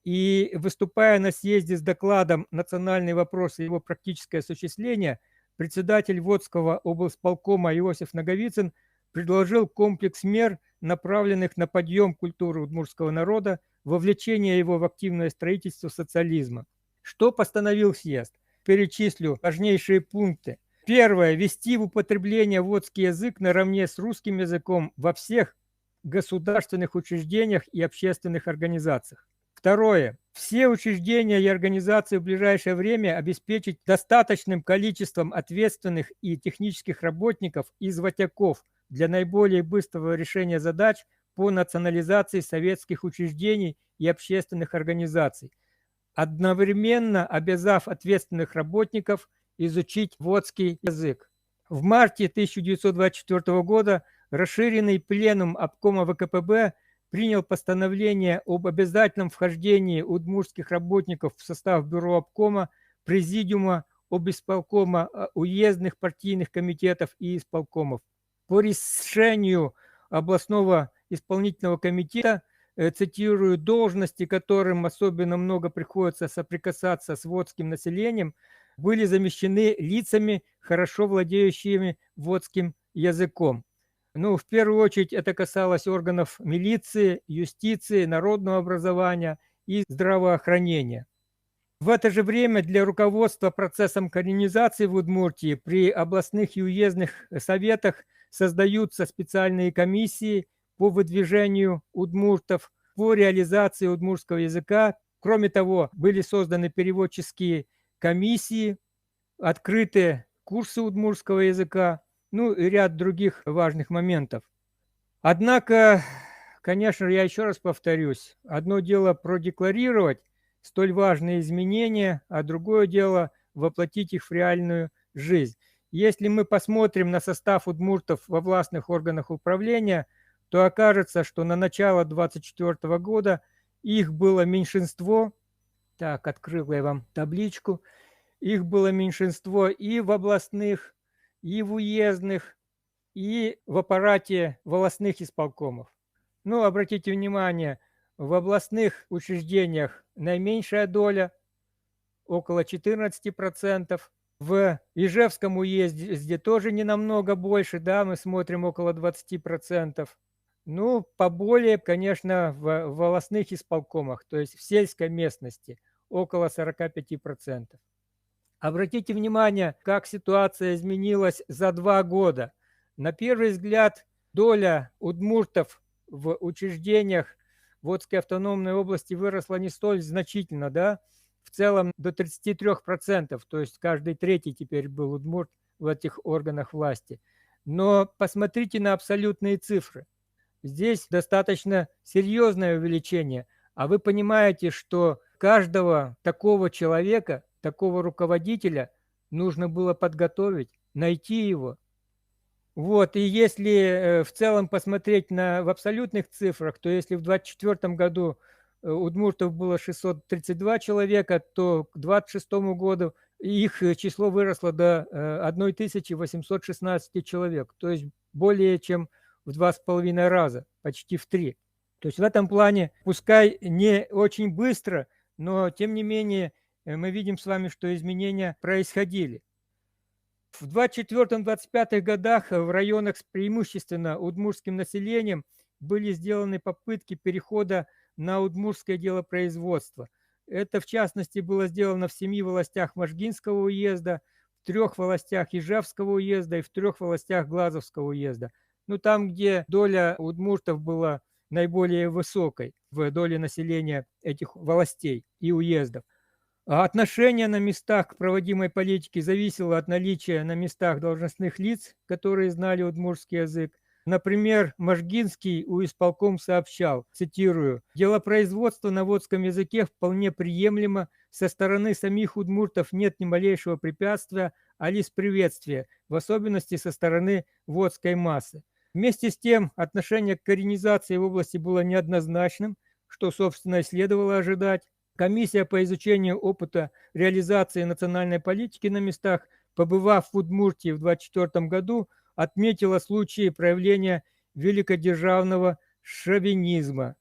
И выступая на съезде с докладом «Национальный вопрос и его практическое осуществление», председатель Водского облсполкома Иосиф Наговицын предложил комплекс мер, направленных на подъем культуры удмуртского народа, вовлечение его в активное строительство социализма. Что постановил съезд? Перечислю важнейшие пункты. Первое. Ввести в употребление водский язык наравне с русским языком во всех государственных учреждениях и общественных организациях. Второе. Все учреждения и организации в ближайшее время обеспечить достаточным количеством ответственных и технических работников из ватяков для наиболее быстрого решения задач по национализации советских учреждений и общественных организаций, одновременно обязав ответственных работников изучить водский язык. В марте 1924 года расширенный пленум обкома ВКПБ принял постановление об обязательном вхождении удмуртских работников в состав бюро обкома, президиума, обисполкома, уездных партийных комитетов и исполкомов. По решению областного исполнительного комитета, цитирую, должности, которым особенно много приходится соприкасаться с водским населением, были замещены лицами, хорошо владеющими водским языком. Ну, в первую очередь это касалось органов милиции, юстиции, народного образования и здравоохранения. В это же время для руководства процессом коренизации в Удмуртии при областных и уездных советах создаются специальные комиссии по выдвижению удмуртов, по реализации удмуртского языка. Кроме того, были созданы переводческие комиссии, открыты курсы удмуртского языка, ну и ряд других важных моментов. Однако, конечно, я еще раз повторюсь, одно дело продекларировать столь важные изменения, а другое дело воплотить их в реальную жизнь. Если мы посмотрим на состав удмуртов во властных органах управления, то окажется, что на начало 1924 года их было меньшинство. Так, открыл я вам табличку. Их было меньшинство и в областных, и в уездных, и в аппарате волостных исполкомов. Ну, обратите внимание, в областных учреждениях наименьшая доля, около 14%. В Ижевском уезде тоже не намного больше, да, мы смотрим около 20%. Ну, поболее, конечно, в волостных исполкомах, то есть в сельской местности, около 45%. Обратите внимание, как ситуация изменилась за 2 года. На первый взгляд, доля удмуртов в учреждениях Водской автономной области выросла не столь значительно, да, в целом до 33%, то есть каждый третий теперь был удмурт в этих органах власти. Но посмотрите на абсолютные цифры. Здесь достаточно серьезное увеличение, а вы понимаете, что каждого такого человека, такого руководителя нужно было подготовить, найти его. Вот, и если в целом посмотреть в абсолютных цифрах, то если в 2024 году удмуртов было 632 человека, то к 2026 году их число выросло до 1816 человек, то есть более чем в 2,5 раза, почти в 3. То есть в этом плане, пускай не очень быстро, но тем не менее мы видим с вами, что изменения происходили. В 24-25 годах в районах с преимущественно удмуртским населением были сделаны попытки перехода на удмуртское делопроизводство. Это, в частности, было сделано в 7 волостях Можгинского уезда, в 3 волостях Ижевского уезда и в 3 волостях Глазовского уезда. Ну, там, где доля удмуртов была наиболее высокой в доле населения этих волостей и уездов. А отношение на местах к проводимой политике зависело от наличия на местах должностных лиц, которые знали удмуртский язык. Например, Можгинский исполком сообщал, цитирую, «Делопроизводство на водском языке вполне приемлемо, со стороны самих удмуртов нет ни малейшего препятствия, а лишь приветствия, в особенности со стороны водской массы». Вместе с тем, отношение к коренизации в области было неоднозначным, что, собственно, и следовало ожидать. Комиссия по изучению опыта реализации национальной политики на местах, побывав в Удмуртии в 2024 году, отметила случаи проявления великодержавного шовинизма.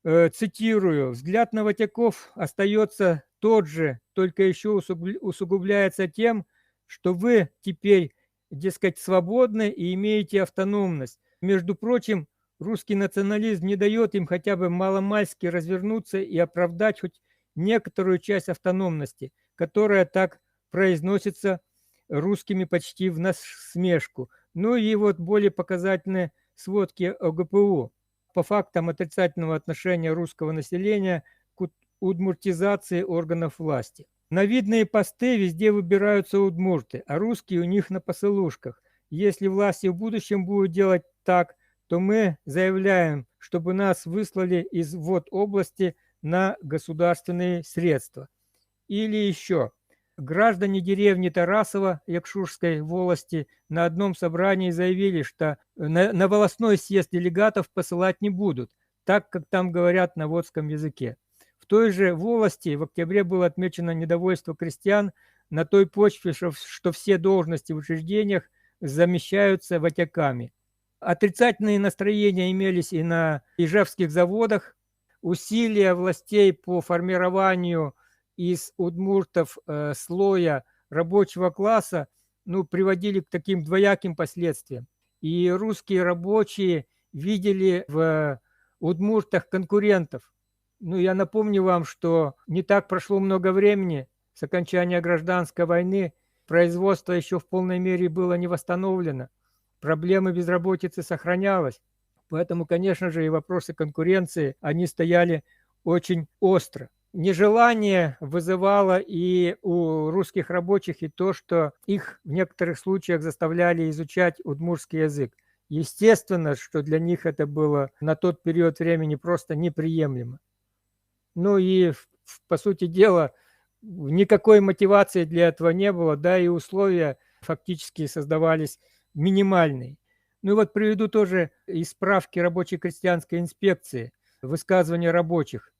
Цитирую, «Взгляд новотеков остается тот же, только еще усугубляется тем, что вы теперь, дескать, свободны и имеете автономность. Между прочим, русский национализм не дает им хотя бы маломальски развернуться и оправдать хоть некоторую часть автономности, которая так произносится русскими почти в насмешку. Ну и вот более показательные сводки ОГПУ по фактам отрицательного отношения русского населения к удмуртизации органов власти. На видные посты везде выбираются удмурты, а русские у них на посылушках. Если власти в будущем будут делать так, то мы заявляем, чтобы нас выслали из области на государственные средства. Или еще, Граждане деревни Тарасово Якшурской волости на одном собрании заявили, что на волостной съезд делегатов посылать не будут, так как там говорят на водском языке. В той же волости в октябре было отмечено недовольство крестьян на той почве, что все должности в учреждениях замещаются ватяками. Отрицательные настроения имелись и на ижевских заводах. Усилия властей по формированию из удмуртов слоя рабочего класса приводили к таким двояким последствиям. И русские рабочие видели в удмуртах конкурентов. Я напомню вам, что не так прошло много времени с окончания гражданской войны, производство еще в полной мере было не восстановлено, проблемы безработицы сохранялось. Поэтому, конечно же, и вопросы конкуренции, они стояли очень остро. Нежелание вызывало и у русских рабочих и то, что их в некоторых случаях заставляли изучать удмуртский язык. Естественно, что для них это было на тот период времени просто неприемлемо. И, по сути дела, никакой мотивации для этого не было, да, и условия фактически создавались минимальные. Приведу тоже из справки рабочей крестьянской инспекции, высказывания рабочих.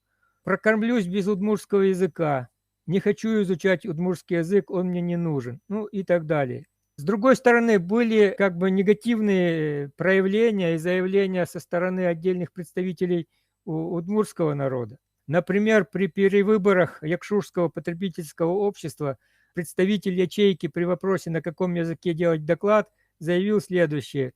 «Прокормлюсь без удмуртского языка, не хочу изучать удмуртский язык, он мне не нужен», и так далее. С другой стороны, были негативные проявления и заявления со стороны отдельных представителей удмуртского народа. Например, при перевыборах Якшурского потребительского общества представитель ячейки при вопросе, на каком языке делать доклад, заявил следующее: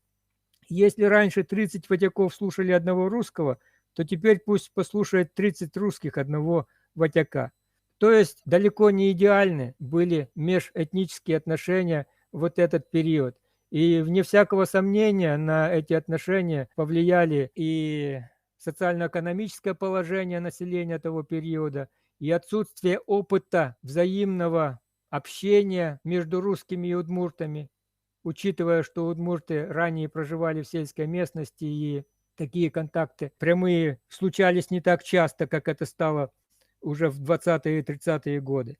если раньше 30 ватяков слушали одного русского, то теперь пусть послушает 30 русских одного ватяка. То есть далеко не идеальны были межэтнические отношения в этот период. И вне всякого сомнения на эти отношения повлияли и социально-экономическое положение населения того периода, и отсутствие опыта взаимного общения между русскими и удмуртами, учитывая, что удмурты ранее проживали в сельской местности, и такие контакты прямые случались не так часто, как это стало уже в 20-е и 30-е годы.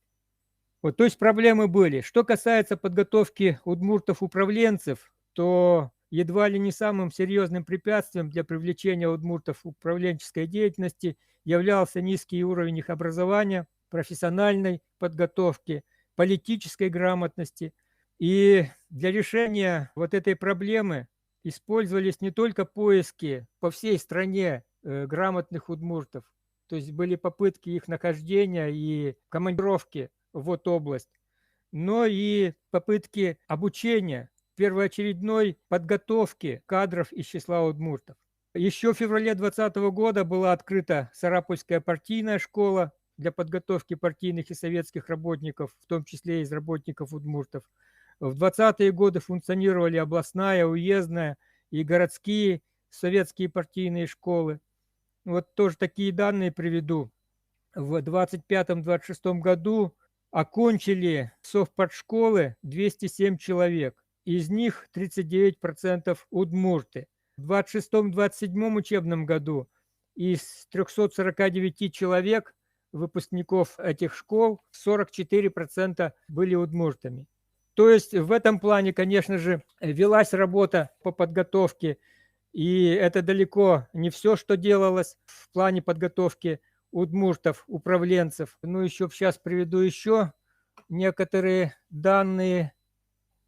То есть проблемы были. Что касается подготовки удмуртов-управленцев, то едва ли не самым серьезным препятствием для привлечения удмуртов в управленческой деятельности являлся низкий уровень их образования, профессиональной подготовки, политической грамотности. И для решения этой проблемы использовались не только поиски по всей стране грамотных удмуртов, то есть были попытки их нахождения и командировки в область, но и попытки обучения, первоочередной подготовки кадров из числа удмуртов. Еще в феврале 2020 года была открыта Сарапульская партийная школа для подготовки партийных и советских работников, в том числе из работников удмуртов. В 20-е годы функционировали областная, уездная и городские советские партийные школы. Тоже такие данные приведу. В 25-26 году окончили совпартшколы 207 человек. Из них 39% удмурты. В 26-27 учебном году из 349 человек, выпускников этих школ, 44% были удмуртами. То есть в этом плане, конечно же, велась работа по подготовке, и это далеко не все, что делалось в плане подготовки удмуртов, управленцев. Еще сейчас приведу еще некоторые данные.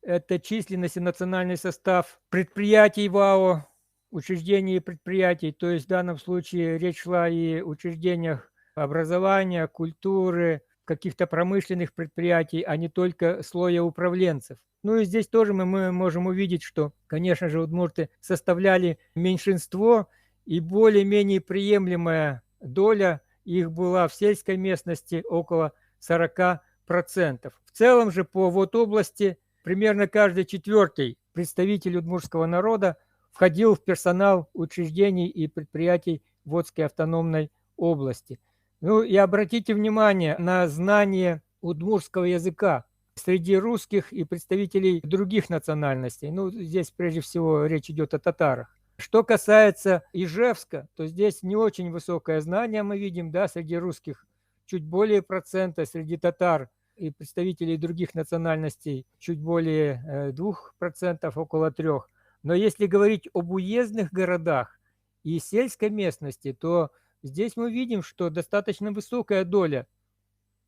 Это численность и национальный состав предприятий ВАО, учреждений и предприятий. То есть в данном случае речь шла и о учреждениях образования, культуры, каких-то промышленных предприятий, а не только слоя управленцев. И здесь тоже мы можем увидеть, что, конечно же, удмурты составляли меньшинство, и более-менее приемлемая доля их была в сельской местности около 40%. В целом же по области примерно каждый четвертый представитель удмуртского народа входил в персонал учреждений и предприятий Водской автономной области. И обратите внимание на знание удмуртского языка среди русских и представителей других национальностей. Здесь прежде всего речь идет о татарах. Что касается Ижевска, то здесь не очень высокое знание мы видим, да, среди русских чуть более процента, среди татар и представителей других национальностей чуть более 2%, около 3%. Но если говорить об уездных городах и сельской местности, то здесь мы видим, что достаточно высокая доля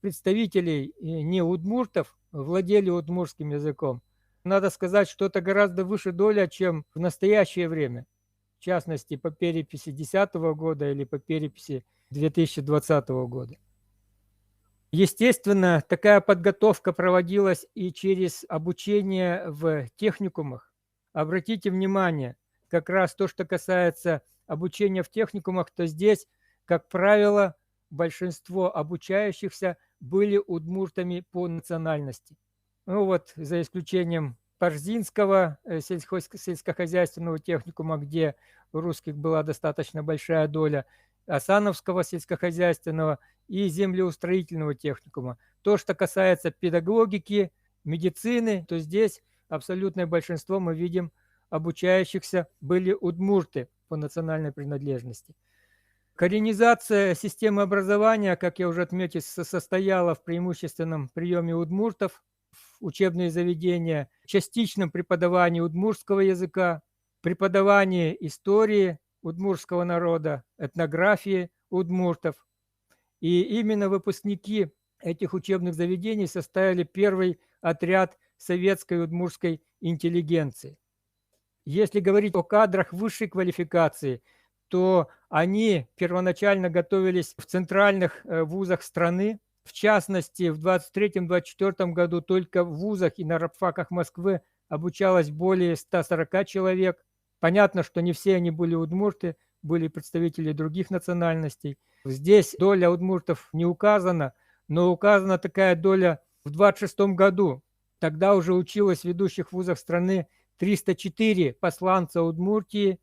представителей не удмуртов владели удмуртским языком. Надо сказать, что это гораздо выше доля, чем в настоящее время. В частности, по переписи 2010 года или по переписи 2020 года. Естественно, такая подготовка проводилась и через обучение в техникумах. Обратите внимание, как раз то, что касается обучения в техникумах, то здесь, как правило, большинство обучающихся были удмуртами по национальности. Ну вот, за исключением Парзинского сельскохозяйственного техникума, где русских была достаточно большая доля, Асановского сельскохозяйственного и землеустроительного техникума. То, что касается педагогики, медицины, то здесь абсолютное большинство мы видим обучающихся были удмурты по национальной принадлежности. Коренизация системы образования, как я уже отметил, состояла в преимущественном приеме удмуртов в учебные заведения, частичном преподавании удмуртского языка, преподавании истории удмуртского народа, этнографии удмуртов. И именно выпускники этих учебных заведений составили первый отряд советской удмуртской интеллигенции. Если говорить о кадрах высшей квалификации, то они первоначально готовились в центральных вузах страны. В частности, в 1923-1924 году только в вузах и на рабфаках Москвы обучалось более 140 человек. Понятно, что не все они были удмурты, были представители других национальностей. Здесь доля удмуртов не указана, но указана такая доля в 1926 году. Тогда уже училось в ведущих вузах страны 304 посланца Удмуртии,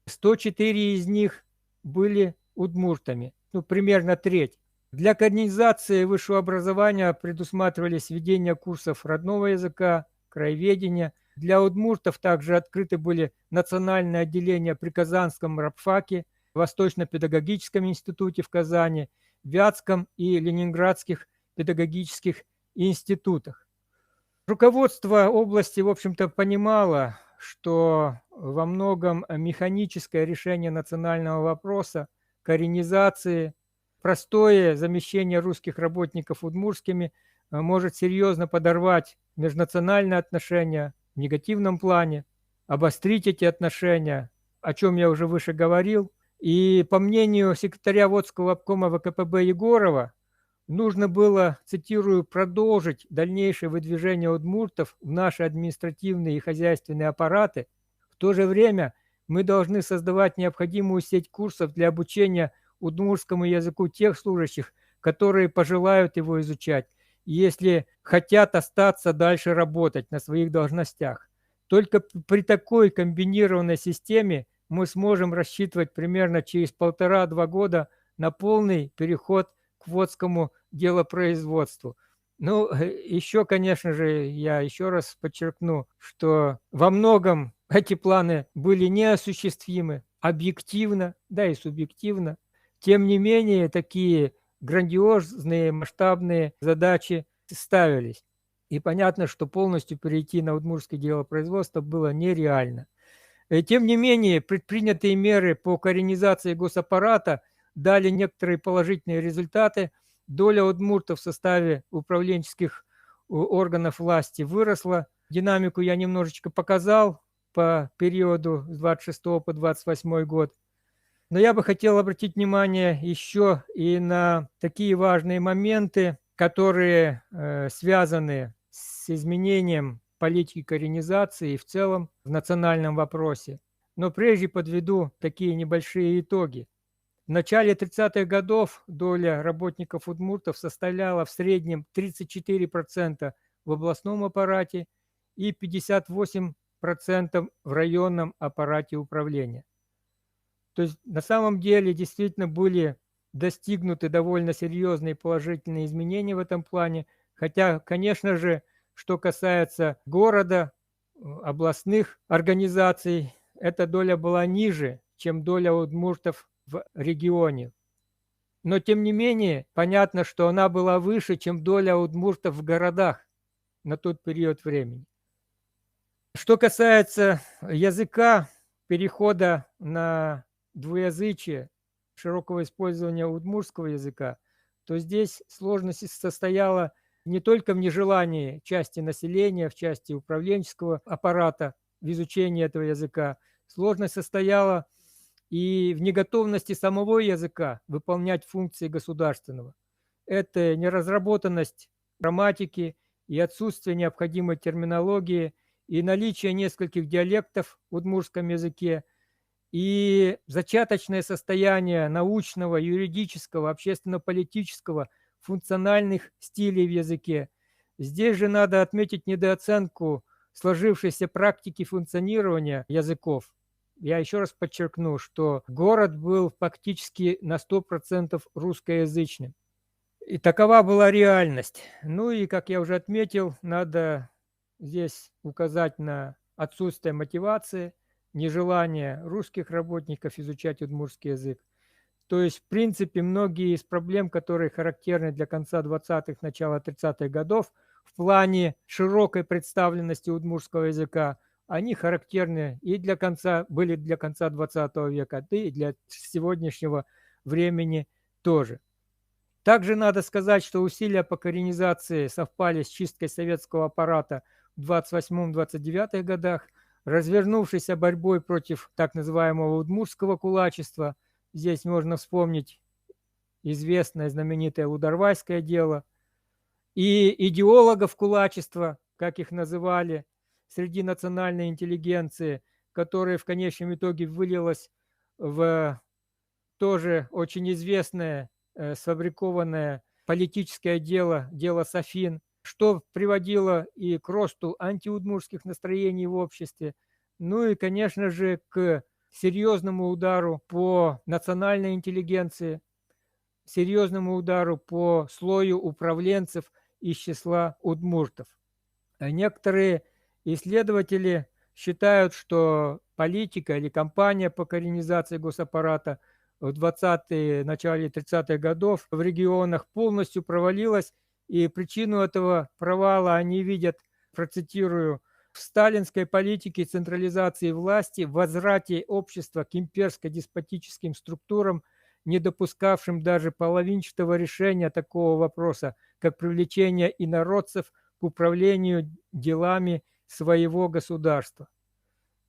104 из них были удмуртами, примерно треть. Для коренизации высшего образования предусматривались введение курсов родного языка, краеведения. Для удмуртов также открыты были национальные отделения при Казанском рабфаке, Восточно-педагогическом институте в Казани, Вятском и Ленинградских педагогических институтах. Руководство области, в общем-то, понимало, что во многом механическое решение национального вопроса, коренизации, простое замещение русских работников удмуртскими может серьезно подорвать межнациональные отношения в негативном плане, обострить эти отношения, о чем я уже выше говорил. И по мнению секретаря Водского обкома ВКПБ Егорова, нужно было, цитирую, продолжить дальнейшее выдвижение удмуртов в наши административные и хозяйственные аппараты. В то же время мы должны создавать необходимую сеть курсов для обучения удмуртскому языку тех служащих, которые пожелают его изучать, если хотят остаться дальше работать на своих должностях. Только при такой комбинированной системе мы сможем рассчитывать примерно через 1,5-2 года на полный переход к водскому делопроизводству. Еще, конечно же, я еще раз подчеркну, что во многом эти планы были неосуществимы объективно, да и субъективно. Тем не менее, такие грандиозные, масштабные задачи ставились. И понятно, что полностью перейти на удмуртское делопроизводство было нереально. Тем не менее, предпринятые меры по коренизации госаппарата дали некоторые положительные результаты. Доля удмуртов в составе управленческих органов власти выросла. Динамику я немножечко показал по периоду с 26 по 28 год. Но я бы хотел обратить внимание еще и на такие важные моменты, которые связаны с изменением политики коренизации и в целом в национальном вопросе. Но прежде подведу такие небольшие итоги. В начале 30-х годов доля работников удмуртов составляла в среднем 34% в областном аппарате и 58% в районном аппарате управления. То есть на самом деле действительно были достигнуты довольно серьезные положительные изменения в этом плане, хотя, конечно же, что касается города, областных организаций, эта доля была ниже, чем доля удмуртов в регионе. Но тем не менее, понятно, что она была выше, чем доля удмуртов в городах на тот период времени. Что касается языка, перехода на двуязычие, широкого использования удмуртского языка, то здесь сложность состояла не только в нежелании части населения, в части управленческого аппарата в изучении этого языка. Сложность состояла и в неготовности самого языка выполнять функции государственного. Это неразработанность грамматики и отсутствие необходимой терминологии, и наличие нескольких диалектов в удмуртском языке, и зачаточное состояние научного, юридического, общественно-политического, функциональных стилей в языке. Здесь же надо отметить недооценку сложившейся практики функционирования языков. Я еще раз подчеркну, что город был фактически на 100% русскоязычным. И такова была реальность. Ну и, как я уже отметил, надо здесь указать на отсутствие мотивации, нежелание русских работников изучать удмуртский язык. То есть, в принципе, многие из проблем, которые характерны для конца 20-х, начала 30-х годов в плане широкой представленности удмуртского языка, они характерны и для конца, были для конца 20 века, да и для сегодняшнего времени тоже. Также надо сказать, что усилия по коренизации совпали с чисткой советского аппарата в 28-29 годах, развернувшейся борьбой против так называемого удмуртского кулачества. Здесь можно вспомнить известное знаменитое Лударвайское дело. И идеологов кулачества, как их называли, среди национальной интеллигенции, которая в конечном итоге вылилась в тоже очень известное сфабрикованное политическое дело, дело Софин, что приводило и к росту антиудмуртских настроений в обществе, ну и, конечно же, к серьезному удару по национальной интеллигенции, серьезному удару по слою управленцев из числа удмуртов. Некоторые исследователи считают, что политика или кампания по коренизации госаппарата в 20-е, начале 30-х годов в регионах полностью провалилась, и причину этого провала они видят, процитирую, в сталинской политике централизации власти, возврате общества к имперско-деспотическим структурам, не допускавшим даже половинчатого решения такого вопроса, как привлечение инородцев к управлению делами своего государства.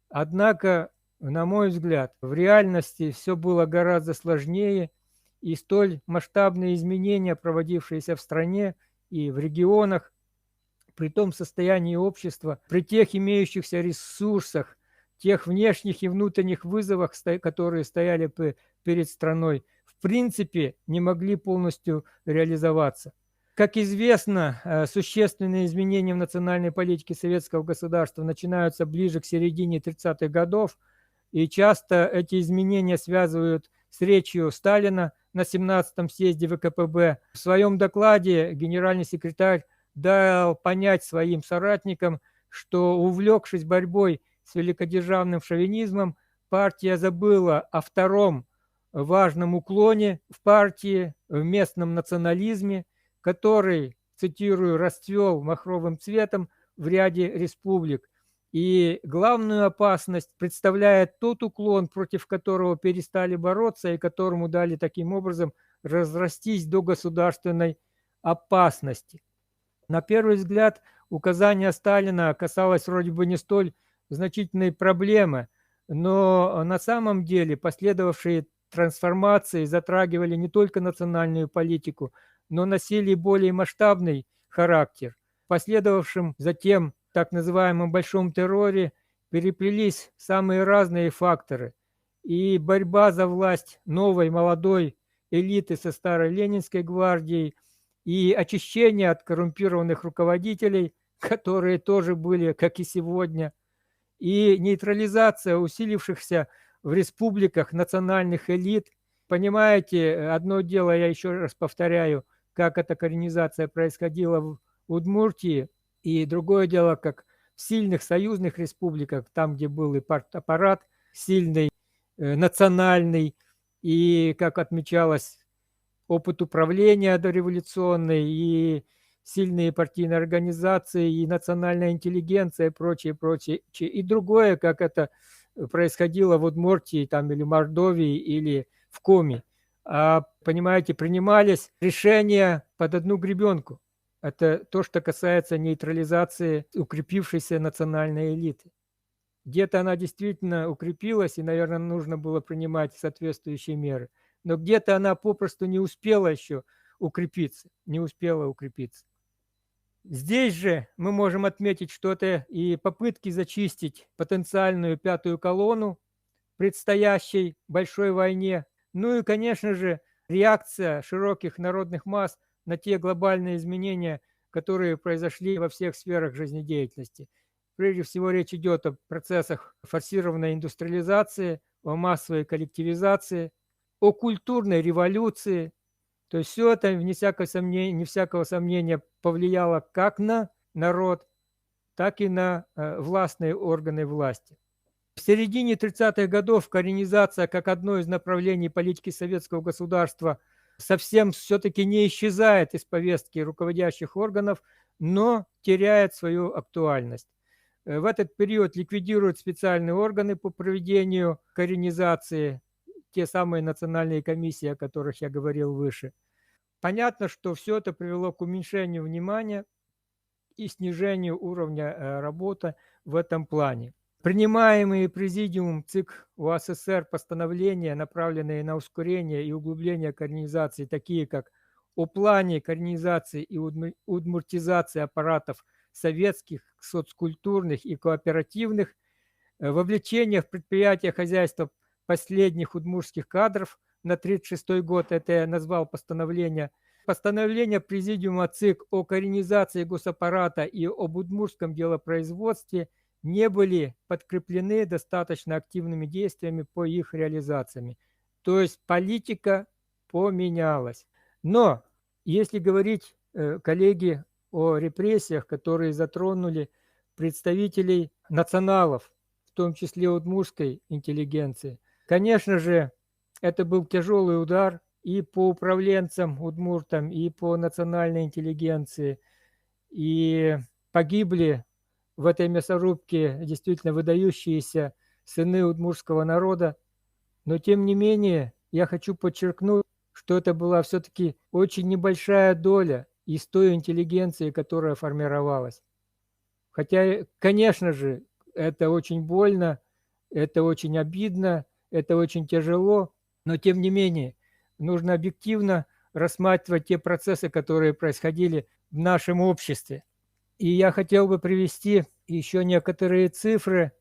Однако, на мой взгляд, в реальности все было гораздо сложнее, и столь масштабные изменения, проводившиеся в стране и в регионах, при том состоянии общества, при тех имеющихся ресурсах, тех внешних и внутренних вызовах, которые стояли перед страной, в принципе, не могли полностью реализоваться. Как известно, существенные изменения в национальной политике советского государства начинаются ближе к середине 30-х годов, и часто эти изменения связывают с речью Сталина на 17-м съезде ВКПБ. В своем докладе генеральный секретарь дал понять своим соратникам, что, увлекшись борьбой с великодержавным шовинизмом, партия забыла о втором важном уклоне в партии, в местном национализме, который, цитирую, расцвел махровым цветом в ряде республик. И главную опасность представляет тот уклон, против которого перестали бороться и которому дали таким образом разрастись до государственной опасности. На первый взгляд, указание Сталина касалось вроде бы не столь значительной проблемы, но на самом деле последовавшие трансформации затрагивали не только национальную политику, но носили более масштабный характер. В последовавшем затем так называемом большом терроре переплелись самые разные факторы. И борьба за власть новой молодой элиты со старой Ленинской гвардией, и очищение от коррумпированных руководителей, которые тоже были, как и сегодня, и нейтрализация усилившихся в республиках национальных элит. Понимаете, одно дело, я еще раз повторяю, как эта коренизация происходила в Удмуртии, и другое дело, как в сильных союзных республиках, там, где был и партаппарат сильный, национальный, и, как отмечалось, опыт управления дореволюционный, и сильные партийные организации, и национальная интеллигенция, и прочее, прочее. И другое, как это происходило в Удмуртии там, или Мордовии, или в Коми. Понимаете, принимались решения под одну гребенку. Это то, что касается нейтрализации укрепившейся национальной элиты. Где-то она действительно укрепилась, и, наверное, нужно было принимать соответствующие меры. Но где-то она попросту не успела еще укрепиться, не успела укрепиться. Здесь же мы можем отметить, что это и попытки зачистить потенциальную пятую колонну в предстоящей большой войне. Ну и, конечно же, реакция широких народных масс на те глобальные изменения, которые произошли во всех сферах жизнедеятельности. Прежде всего речь идет о процессах форсированной индустриализации, о массовой коллективизации, о культурной революции. То есть все это, вне всякого сомнения, повлияло как на народ, так и на властные органы власти. В середине 30-х годов коренизация как одно из направлений политики советского государства совсем все-таки не исчезает из повестки руководящих органов, но теряет свою актуальность. В этот период ликвидируют специальные органы по проведению коренизации, те самые национальные комиссии, о которых я говорил выше. Понятно, что все это привело к уменьшению внимания и снижению уровня работы в этом плане. Принимаемые Президиумом ЦИК УАССР постановления, направленные на ускорение и углубление коренизации, такие как о плане коренизации и удмуртизации аппаратов советских, соцкультурных и кооперативных, вовлечение в предприятия хозяйства последних удмуртских кадров на 1936 год, это я назвал постановление Президиума ЦИК о коренизации госаппарата и об удмуртском делопроизводстве не были подкреплены достаточно активными действиями по их реализации. То есть политика поменялась. Но если говорить, коллеги, о репрессиях, которые затронули представителей националов, в том числе удмуртской интеллигенции, конечно же, это был тяжелый удар и по управленцам, удмуртам, и по национальной интеллигенции. И погибли в этой мясорубке действительно выдающиеся сыны удмуртского народа. Но тем не менее, я хочу подчеркнуть, что это была все-таки очень небольшая доля из той интеллигенции, которая формировалась. Хотя, конечно же, это очень больно, это очень обидно, это очень тяжело, но тем не менее нужно объективно рассматривать те процессы, которые происходили в нашем обществе. И я хотел бы привести еще некоторые цифры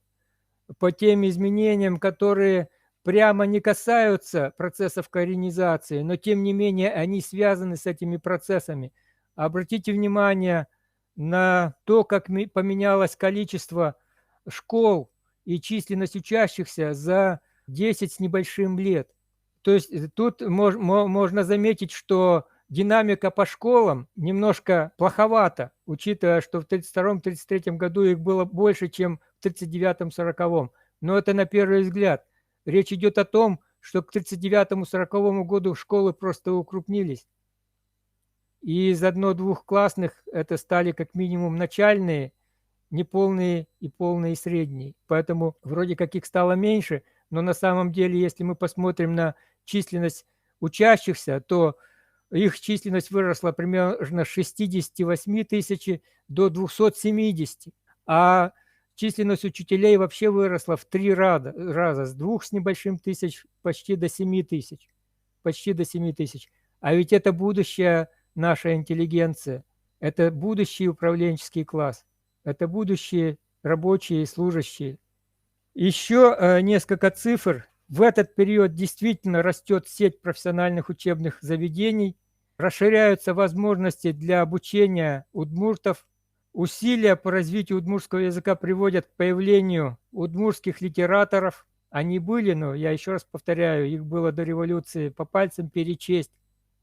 по тем изменениям, которые прямо не касаются процессов коренизации, но тем не менее они связаны с этими процессами. Обратите внимание на то, как поменялось количество школ и численность учащихся за 10 с небольшим лет. То есть тут можно заметить, что динамика по школам немножко плоховата, учитывая, что в 1932-1933 году их было больше, чем в 1939-1940. Но это на первый взгляд. Речь идет о том, что к 1939-1940 году школы просто укрупнились. И из одно-двухклассных это стали как минимум начальные, неполные и полные средние. Поэтому вроде как их стало меньше, но на самом деле, если мы посмотрим на численность учащихся, то их численность выросла примерно с 68 тысяч до 270. А численность учителей вообще выросла в 3 раза, с 2 с небольшим тысяч почти до 7 тысяч. Почти до 7 тысяч. А ведь это будущая наша интеллигенция, это будущий управленческий класс, это будущие рабочие и служащие. Еще несколько цифр. В этот период действительно растет сеть профессиональных учебных заведений, расширяются возможности для обучения удмуртов, усилия по развитию удмуртского языка приводят к появлению удмуртских литераторов. Они были, но я еще раз повторяю, их было до революции по пальцам перечесть.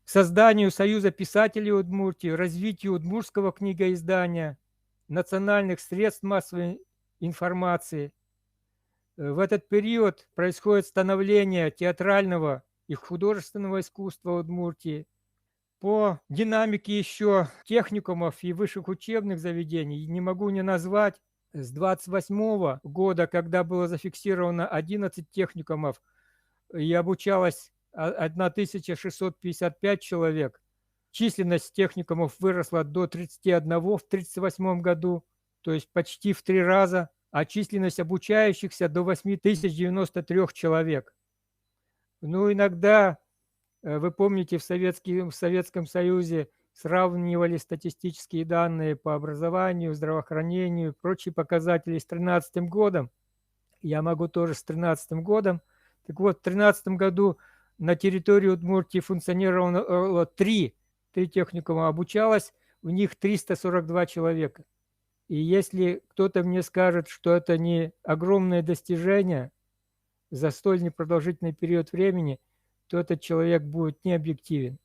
К созданию Союза писателей Удмуртии, развитию удмуртского книгоиздания, национальных средств массовой информации. В этот период происходит становление театрального и художественного искусства Удмуртии. По динамике еще техникумов и высших учебных заведений не могу не назвать с 28 года, когда было зафиксировано 11 техникумов и обучалось 1655 человек. Численность техникумов выросла до 31 в 1938 году, то есть почти в 3 раза, а численность обучающихся до 8093 человек. Ну, иногда, вы помните, в Советском Союзе сравнивали статистические данные по образованию, здравоохранению, прочие показатели с 2013 годом. Я могу тоже с 2013 годом. Так вот, в 2013 году на территории Удмуртии функционировало 3 техникума, обучалось в них 342 человека. И если кто-то мне скажет, что это не огромное достижение за столь непродолжительный период времени, то этот человек будет необъективен.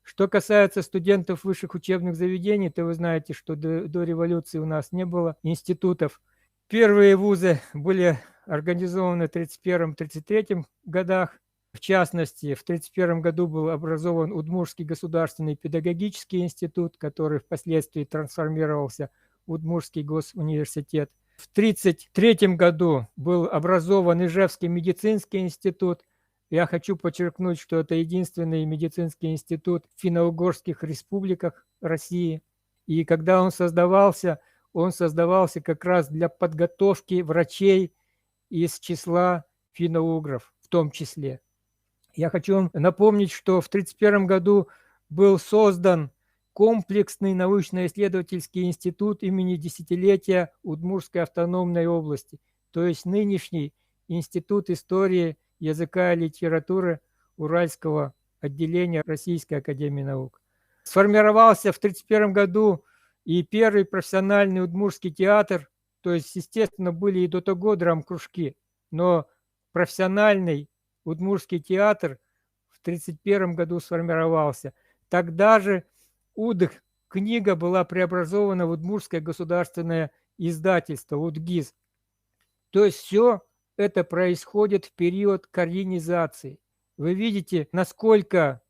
Что касается студентов высших учебных заведений, то вы знаете, что до революции у нас не было институтов. Первые вузы были организованы в 1931-1933 годах. В частности, в 1931 году был образован Удмуртский государственный педагогический институт, который впоследствии трансформировался в Удмуртский госуниверситет. В 1933 году был образован Ижевский медицинский институт. Я хочу подчеркнуть, что это единственный медицинский институт в финно-угорских республиках России. И когда он создавался как раз для подготовки врачей из числа финно-угров в том числе. Я хочу вам напомнить, что в 1931 году был создан комплексный научно-исследовательский институт имени десятилетия Удмуртской автономной области, то есть нынешний Институт истории, языка и литературы Уральского отделения Российской академии наук. Сформировался в 1931 году и первый профессиональный удмуртский театр, то есть, естественно, были и до того драм-кружки, но профессиональный Удмуртский театр в 1931 году сформировался. Тогда же УДГ книга была преобразована в Удмуртское государственное издательство УДГИЗ. То есть все это происходит в период коренизации. Вы видите, насколько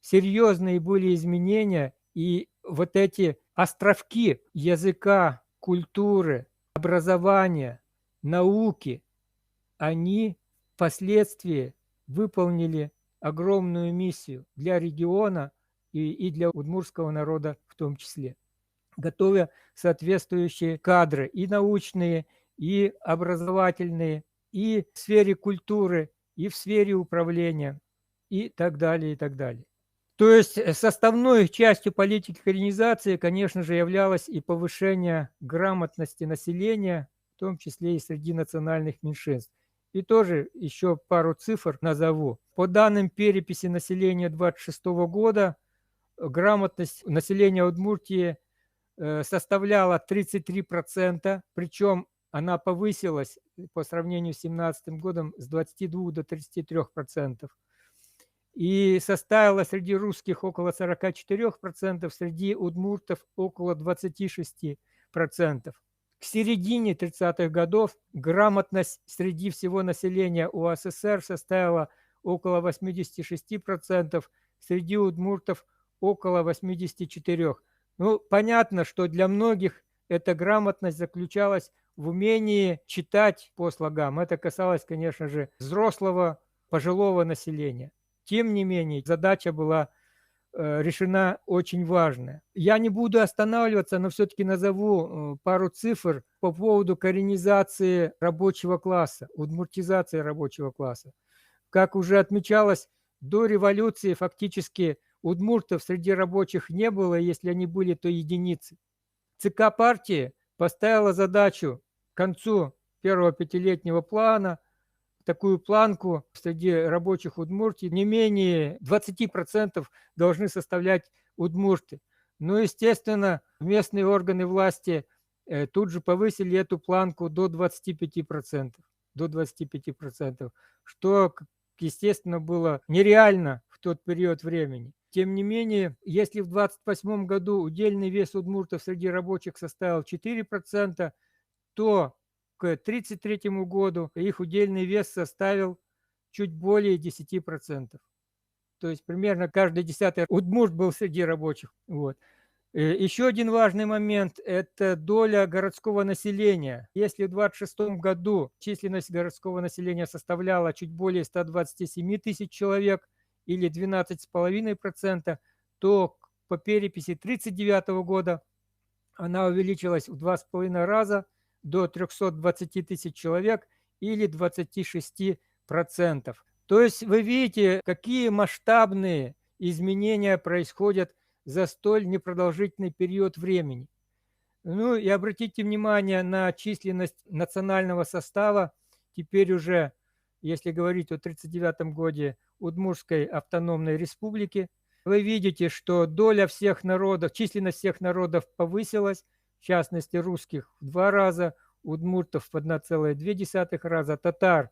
серьезные были изменения, и вот эти островки языка, культуры, образования, науки, они впоследствии выполнили огромную миссию для региона и для удмуртского народа в том числе, готовя соответствующие кадры и научные, и образовательные, и в сфере культуры, и в сфере управления, и так далее, и так далее. То есть составной частью политики коренизации, конечно же, являлось и повышение грамотности населения, в том числе и среди национальных меньшинств. И тоже еще пару цифр назову. По данным переписи населения 1926 года, грамотность населения Удмуртии составляла 33%, причем она повысилась по сравнению с 2017 годом с 22 до 33%. И составила среди русских около 44%, среди удмуртов около 26%. К середине 30-х годов грамотность среди всего населения УАССР составила около 86%, среди удмуртов около 84%. Ну, понятно, что для многих эта грамотность заключалась в умении читать по слогам. Это касалось, конечно же, взрослого, пожилого населения. Тем не менее, задача была решена очень важная. Я не буду останавливаться, но все-таки назову пару цифр по поводу коренизации рабочего класса, удмуртизации рабочего класса. Как уже отмечалось, до революции фактически удмуртов среди рабочих не было, если они были, то единицы. ЦК партии поставила задачу к концу первого пятилетнего плана такую планку среди рабочих Удмуртии, не менее 20% должны составлять удмурты. Ну, естественно, местные органы власти тут же повысили эту планку до 25%. До 25%, что, естественно, было нереально в тот период времени. Тем не менее, если в 1928 году удельный вес удмуртов среди рабочих составил 4%, то к 1933 году их удельный вес составил чуть более 10%. то есть примерно каждый 10-й удмурт был среди рабочих. Вот. Еще один важный момент – это доля городского населения. Если в 26 году численность городского населения составляла чуть более 127 тысяч человек или 12,5%, то по переписи 1939 года она увеличилась в 2,5 раза до 320 тысяч человек или 26%. То есть вы видите, какие масштабные изменения происходят за столь непродолжительный период времени. Ну и обратите внимание на численность национального состава. Теперь уже, если говорить о 1939 году, Удмуртской автономной республики, вы видите, что доля всех народов, численность всех народов повысилась, в частности русских в 2 раза, удмуртов в 1,2 раза, татар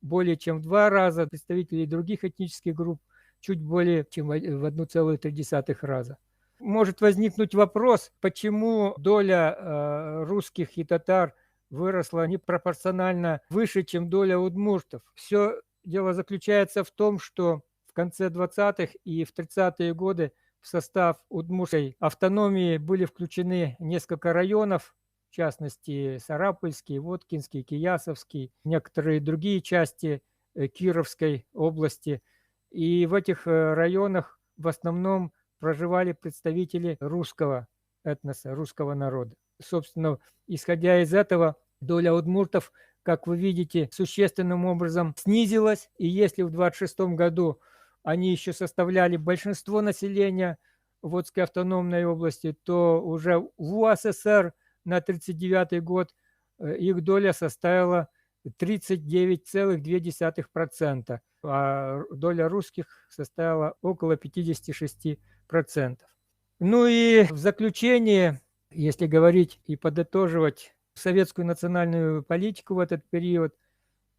более чем в 2 раза, представителей других этнических групп чуть более чем в 1,3 раза. Может возникнуть вопрос, почему доля русских и татар выросла непропорционально выше, чем доля удмуртов. Все дело заключается в том, что в конце 20-х и в 30-е годы в состав удмуртской автономии были включены несколько районов, в частности Сарапульский, Воткинский, Киясовский, некоторые другие части Кировской области. И в этих районах в основном проживали представители русского этноса, русского народа. Собственно, исходя из этого, доля удмуртов, как вы видите, существенным образом снизилась. И если в 26 году они еще составляли большинство населения Водской автономной области, то уже в УАССР на 1939 год их доля составила 39,2%, а доля русских составила около 56%. Ну и в заключение, если говорить и подытоживать советскую национальную политику в этот период,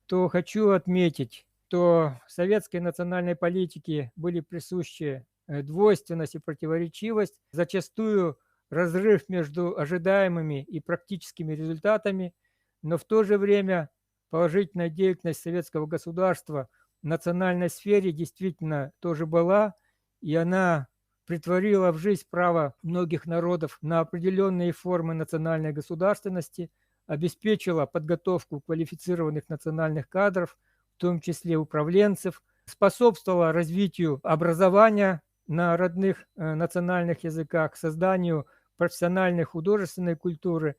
то хочу отметить, что советской национальной политике были присущи двойственность и противоречивость, зачастую разрыв между ожидаемыми и практическими результатами, но в то же время положительная деятельность советского государства в национальной сфере действительно тоже была, и она претворила в жизнь право многих народов на определенные формы национальной государственности, обеспечила подготовку квалифицированных национальных кадров, в том числе управленцев, способствовала развитию образования на родных национальных языках, созданию профессиональной художественной культуры.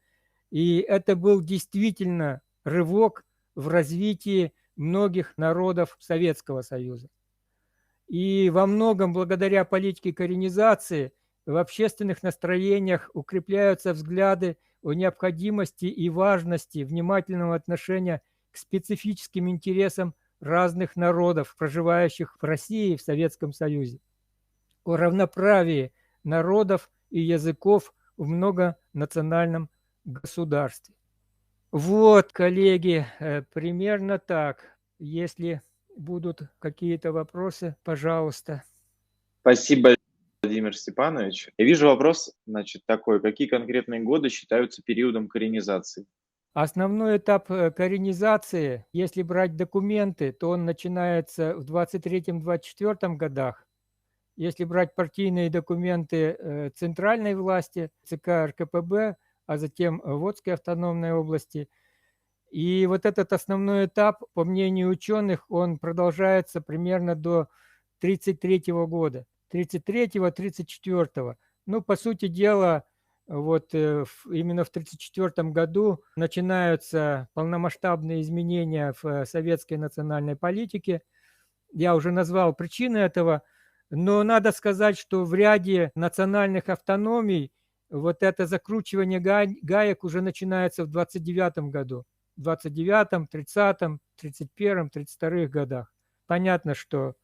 И это был действительно рывок в развитии многих народов Советского Союза. И во многом благодаря политике коренизации в общественных настроениях укрепляются взгляды о необходимости и важности внимательного отношения к специфическим интересам разных народов, проживающих в России и в Советском Союзе, о равноправии народов и языков в многонациональном государстве. Вот, коллеги, примерно так. Если будут какие-то вопросы, пожалуйста. Спасибо, Владимир Степанович. Я вижу вопрос, значит, такой. Какие конкретные годы считаются периодом коренизации? Основной этап коренизации, если брать документы, то он начинается в 23-24 годах. Если брать партийные документы центральной власти, ЦК РКПБ, а затем Водской автономной области. И вот этот основной этап, по мнению ученых, он продолжается примерно до 1933 года. 1933-1934. Ну, по сути дела, вот именно в 1934 году начинаются полномасштабные изменения в советской национальной политике. Я уже назвал причины этого, но надо сказать, что в ряде национальных автономий вот это закручивание гаек уже начинается в 1929 году. В 29-м, 30-м, 31-м, 32-х годах. Понятно, что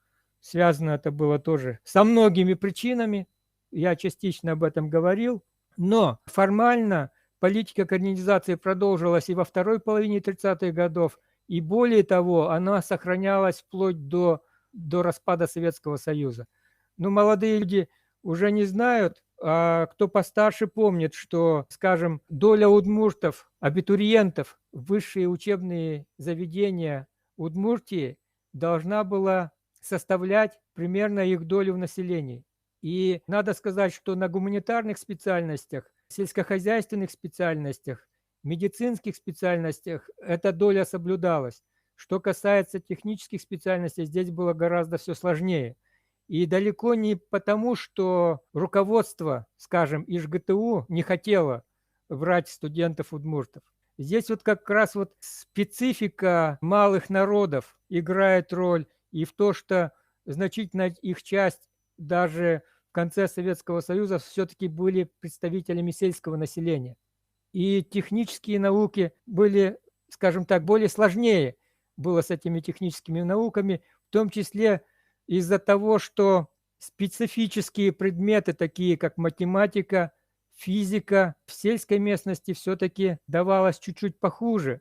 связано это было тоже со многими причинами. Я частично об этом говорил. Но формально политика коренизации продолжилась и во второй половине 30-х годов. И более того, она сохранялась вплоть до распада Советского Союза. Но молодые люди уже не знают, а кто постарше помнит, что, скажем, доля удмуртов, абитуриентов в высшие учебные заведения Удмуртии должна была составлять примерно их долю в населении. И надо сказать, что на гуманитарных специальностях, сельскохозяйственных специальностях, медицинских специальностях эта доля соблюдалась. Что касается технических специальностей, здесь было гораздо все сложнее. И далеко не потому, что руководство, скажем, ИЖГТУ не хотело брать студентов-удмуртов. Здесь вот как раз вот специфика малых народов играет роль, и в то, что значительная их часть даже в конце Советского Союза все-таки были представителями сельского населения. И технические науки были, скажем так, более сложнее было с этими техническими науками, в том числе из-за того, что специфические предметы, такие как математика, физика, в сельской местности все-таки давалось чуть-чуть похуже.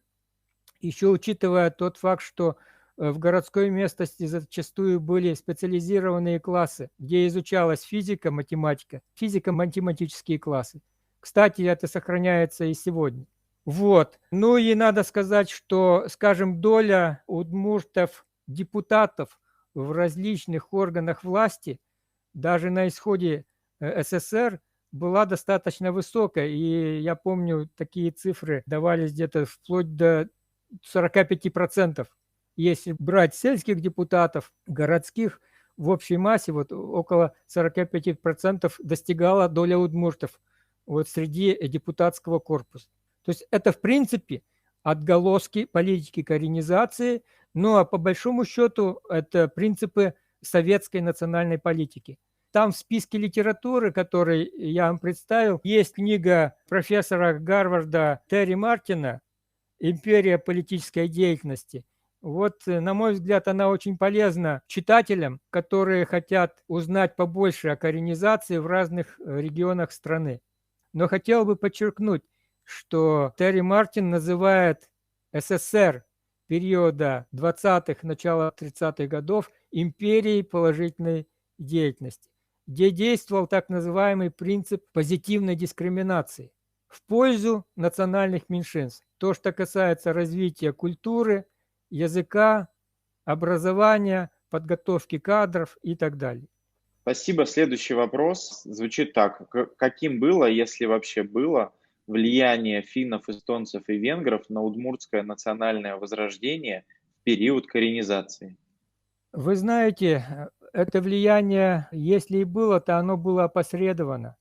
Еще учитывая тот факт, что в городской местности зачастую были специализированные классы, где изучалась физика, математика, физико-математические классы. Кстати, это сохраняется и сегодня. Вот. Ну и надо сказать, что, скажем, доля удмуртов, депутатов в различных органах власти, даже на исходе СССР, была достаточно высокая. И я помню, такие цифры давались где-то вплоть до 45%. Если брать сельских депутатов, городских, в общей массе вот около 45% достигала доля удмуртов вот среди депутатского корпуса. То есть это, в принципе, отголоски политики коренизации, ну а по большому счету это принципы советской национальной политики. Там в списке литературы, который я вам представил, есть книга профессора Гарварда Терри Мартина «Империя политической деятельности». Вот, на мой взгляд, она очень полезна читателям, которые хотят узнать побольше о коренизации в разных регионах страны. Но хотел бы подчеркнуть, что Терри Мартин называет СССР периода 20-х, начала 30-х годов империей положительной деятельности, где действовал так называемый принцип позитивной дискриминации в пользу национальных меньшинств. То, что касается развития культуры, языка, образования, подготовки кадров и так далее. Спасибо. Следующий вопрос звучит так. Каким было, если вообще было, влияние финнов, эстонцев и венгров на удмуртское национальное возрождение в период коренизации? Вы знаете, это влияние, если и было, то оно было опосредовано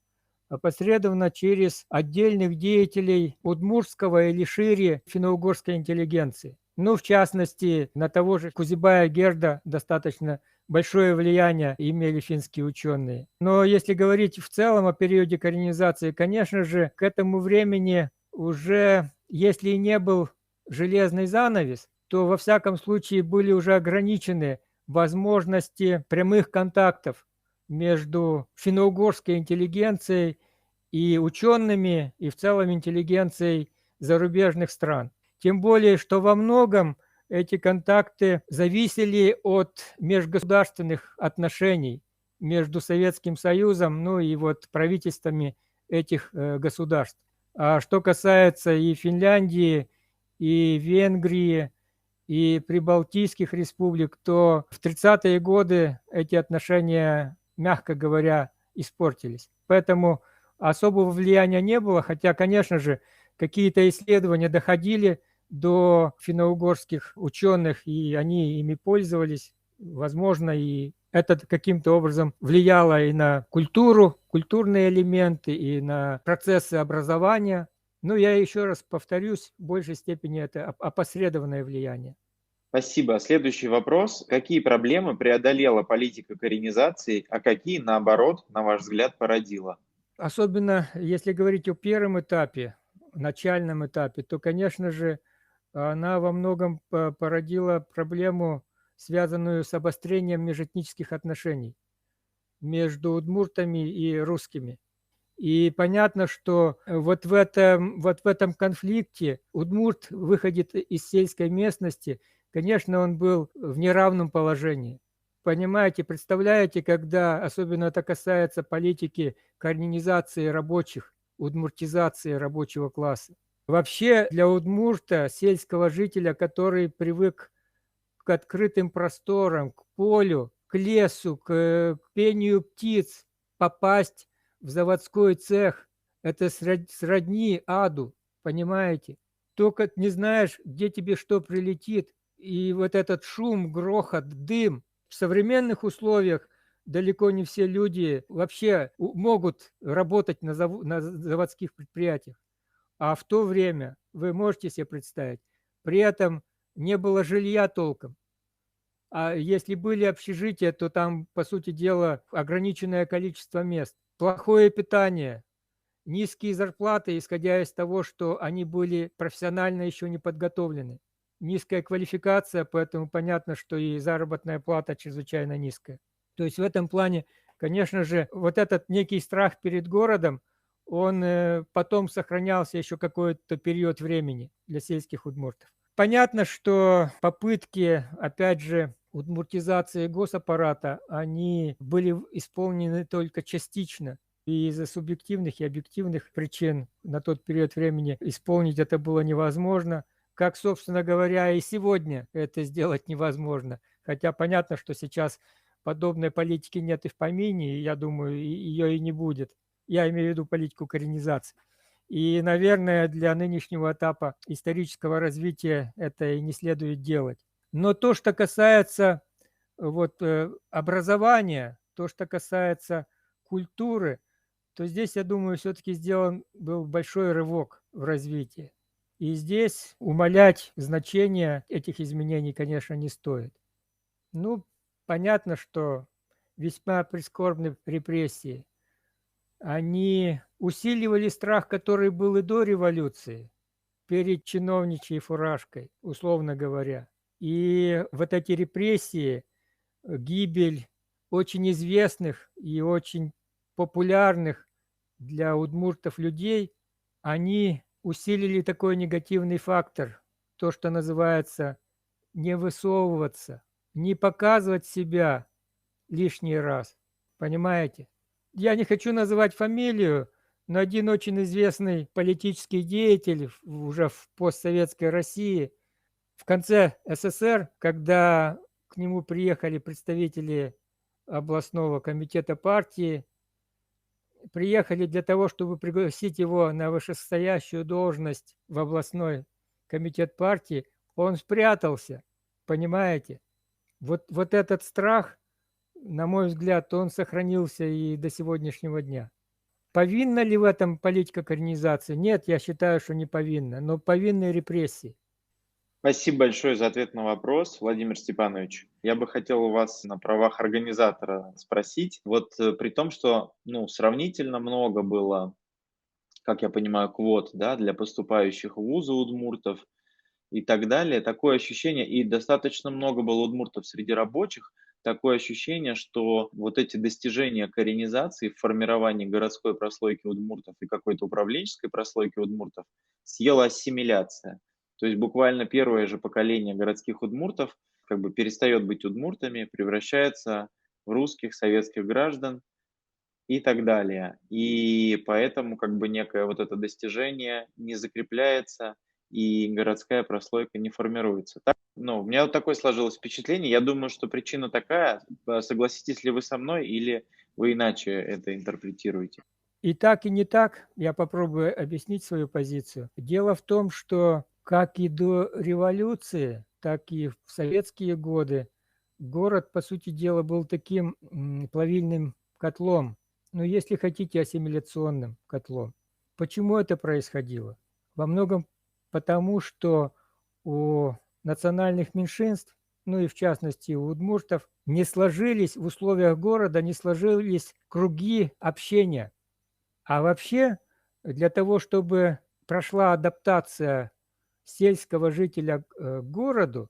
через отдельных деятелей удмуртского или шире финно-угорской интеллигенции. Ну, в частности, на того же Кузибая Герда достаточно большое влияние имели финские ученые. Но если говорить в целом о периоде коренизации, конечно же, к этому времени уже, если и не был железный занавес, то во всяком случае были уже ограничены возможности прямых контактов между финно-угорской интеллигенцией и учеными, и в целом интеллигенцией зарубежных стран. Тем более, что во многом эти контакты зависели от межгосударственных отношений между Советским Союзом, ну и вот правительствами этих государств. А что касается и Финляндии, и Венгрии, и прибалтийских республик, то в 30-е годы эти отношения, мягко говоря, испортились. Поэтому особого влияния не было, хотя, конечно же, какие-то исследования доходили до финно-угорских ученых, и они ими пользовались. Возможно, и это каким-то образом влияло и на культуру, культурные элементы, и на процессы образования. Но я еще раз повторюсь, в большей степени это опосредованное влияние. Спасибо. Следующий вопрос. Какие проблемы преодолела политика коренизации, а какие, наоборот, на ваш взгляд, породила? Особенно если говорить о первом этапе, начальном этапе, то, конечно же, она во многом породила проблему, связанную с обострением межэтнических отношений между удмуртами и русскими. И понятно, что вот в этом конфликте удмурт выходит из сельской местности, конечно, он был в неравном положении. Понимаете, представляете, когда, особенно это касается политики коренизации рабочих, удмуртизации рабочего класса. Вообще для удмурта, сельского жителя, который привык к к открытым просторам, к полю, к лесу, к пению птиц, попасть в заводской цех. Это сродни аду, понимаете? Только не знаешь, где тебе что прилетит. И вот этот шум, грохот, дым. В современных условиях далеко не все люди вообще могут работать на заводских предприятиях. А в то время, вы можете себе представить, при этом не было жилья толком. А если были общежития, то там, по сути дела, ограниченное количество мест. Плохое питание, низкие зарплаты, исходя из того, что они были профессионально еще не подготовлены. Низкая квалификация, поэтому понятно, что и заработная плата чрезвычайно низкая. То есть в этом плане, конечно же, вот этот некий страх перед городом, он потом сохранялся еще какой-то период времени для сельских удмуртов. Понятно, что попытки, опять же, удмуртизации госаппарата, они были исполнены только частично. И из-за субъективных и объективных причин на тот период времени исполнить это было невозможно. Как, собственно говоря, и сегодня это сделать невозможно. Хотя понятно, что сейчас подобной политики нет и в помине, и я думаю, ее и не будет. Я имею в виду политику коренизации. И, наверное, для нынешнего этапа исторического развития это и не следует делать. Но то, что касается вот, образования, то, что касается культуры, то здесь, я думаю, все-таки сделан был большой рывок в развитии. И здесь умалять значение этих изменений, конечно, не стоит. Ну, понятно, что весьма прискорбны репрессии. Они усиливали страх, который был и до революции, перед чиновничьей фуражкой, условно говоря. И вот эти репрессии, гибель очень известных и очень популярных для удмуртов людей, они усилили такой негативный фактор, то, что называется не высовываться, не показывать себя лишний раз. Понимаете? Я не хочу называть фамилию, но один очень известный политический деятель уже в постсоветской России в конце СССР, когда к нему приехали представители областного комитета партии, приехали для того, чтобы пригласить его на вышестоящую должность в областной комитет партии, он спрятался, понимаете? Вот этот страх, на мой взгляд, он сохранился и до сегодняшнего дня. Повинна ли в этом политика коренизации? Нет, я считаю, что не повинна, но повинны репрессии. Спасибо большое за ответ на вопрос, Владимир Степанович. Я бы хотел у вас на правах организатора спросить, вот при том, что сравнительно много было, как я понимаю, квот, да, для поступающих в вузы удмуртов и так далее, такое ощущение, и достаточно много было удмуртов среди рабочих, такое ощущение, что вот эти достижения коренизации в формировании городской прослойки удмуртов и какой-то управленческой прослойки удмуртов съела ассимиляция. То есть буквально первое же поколение городских удмуртов как бы перестает быть удмуртами, превращается в русских советских граждан и так далее. И поэтому как бы некое вот это достижение не закрепляется, и городская прослойка не формируется. Так, у меня вот такое сложилось впечатление. Я думаю, что причина такая. Согласитесь ли вы со мной или вы иначе это интерпретируете? И так, и не так. Я попробую объяснить свою позицию. Дело в том, что как и до революции, так и в советские годы город, по сути дела, был таким плавильным котлом, ну, если хотите, ассимиляционным котлом. Почему это происходило? Во многом потому, что у национальных меньшинств, ну и в частности у удмуртов, не сложились в условиях города, не сложились круги общения. А вообще, для того, чтобы прошла адаптация сельского жителя к городу,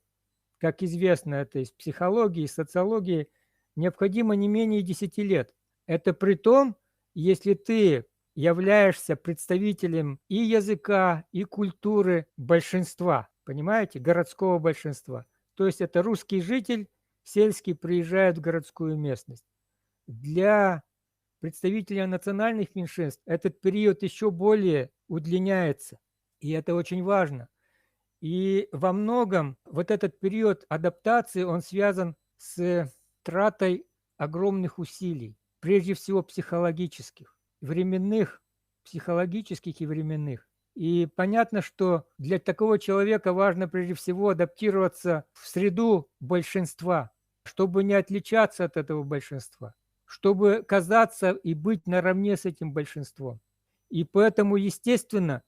как известно это из психологии, социологии, необходимо не менее 10 лет. Это при том, если ты являешься представителем и языка, и культуры большинства, понимаете, городского большинства. То есть это русский житель, сельский, приезжает в городскую местность. Для представителей национальных меньшинств этот период еще более удлиняется. И это очень важно. И во многом вот этот период адаптации, он связан с тратой огромных усилий, прежде всего психологических, временных, психологических и временных. И понятно, что для такого человека важно прежде всего адаптироваться в среду большинства, чтобы не отличаться от этого большинства, чтобы казаться и быть наравне с этим большинством. И поэтому, естественно,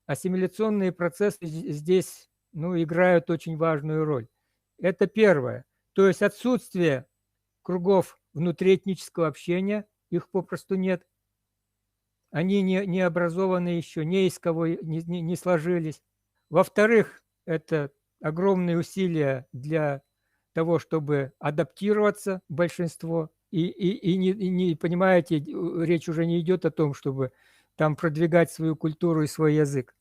ассимиляционные процессы здесь играют очень важную роль. Это первое. То есть отсутствие кругов внутриэтнического общения, их попросту нет. Они не образованы еще, не из кого не сложились. Во-вторых, это огромные усилия для того, чтобы адаптироваться большинство. Не понимаете, речь уже не идет о том, чтобы там продвигать свою культуру и свой язык.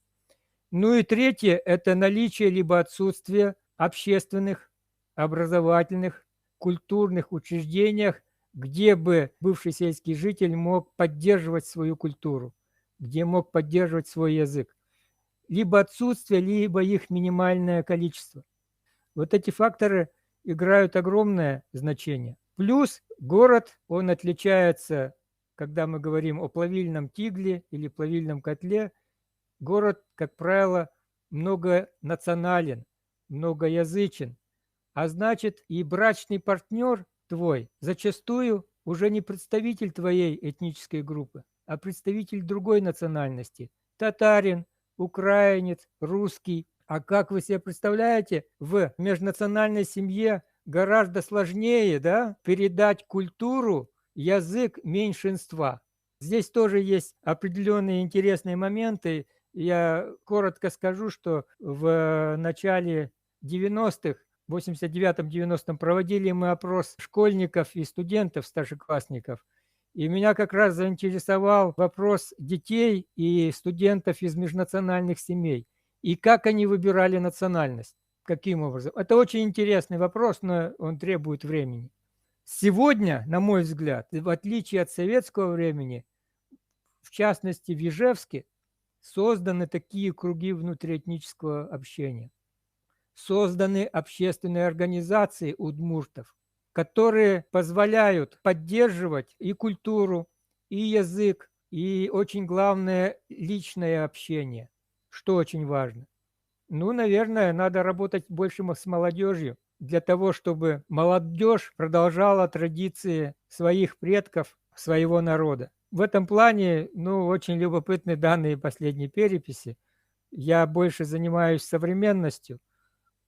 Ну и третье – это наличие либо отсутствие общественных, образовательных, культурных учреждениях, где бы бывший сельский житель мог поддерживать свою культуру, где мог поддерживать свой язык. Либо отсутствие, либо их минимальное количество. Вот эти факторы играют огромное значение. Плюс город, он отличается, когда мы говорим о плавильном тигле или плавильном котле, город, как правило, многонационален, многоязычен, а значит и брачный партнер твой зачастую уже не представитель твоей этнической группы, а представитель другой национальности. Татарин, украинец, русский. А как вы себе представляете, в межнациональной семье гораздо сложнее, да, передать культуру, язык меньшинства. Здесь тоже есть определенные интересные моменты. Я коротко скажу, что в начале 90-х, в 89-90-м проводили мы опрос школьников и студентов, старшеклассников. И меня как раз заинтересовал вопрос детей и студентов из межнациональных семей. И как они выбирали национальность, каким образом. Это очень интересный вопрос, но он требует времени. Сегодня, на мой взгляд, в отличие от советского времени, в частности в Ижевске, созданы такие круги внутриэтнического общения. Созданы общественные организации удмуртов, которые позволяют поддерживать и культуру, и язык, и очень главное личное общение, что очень важно. Наверное, надо работать больше с молодежью для того, чтобы молодежь продолжала традиции своих предков, своего народа. В этом плане, очень любопытны данные последней переписи. Я больше занимаюсь современностью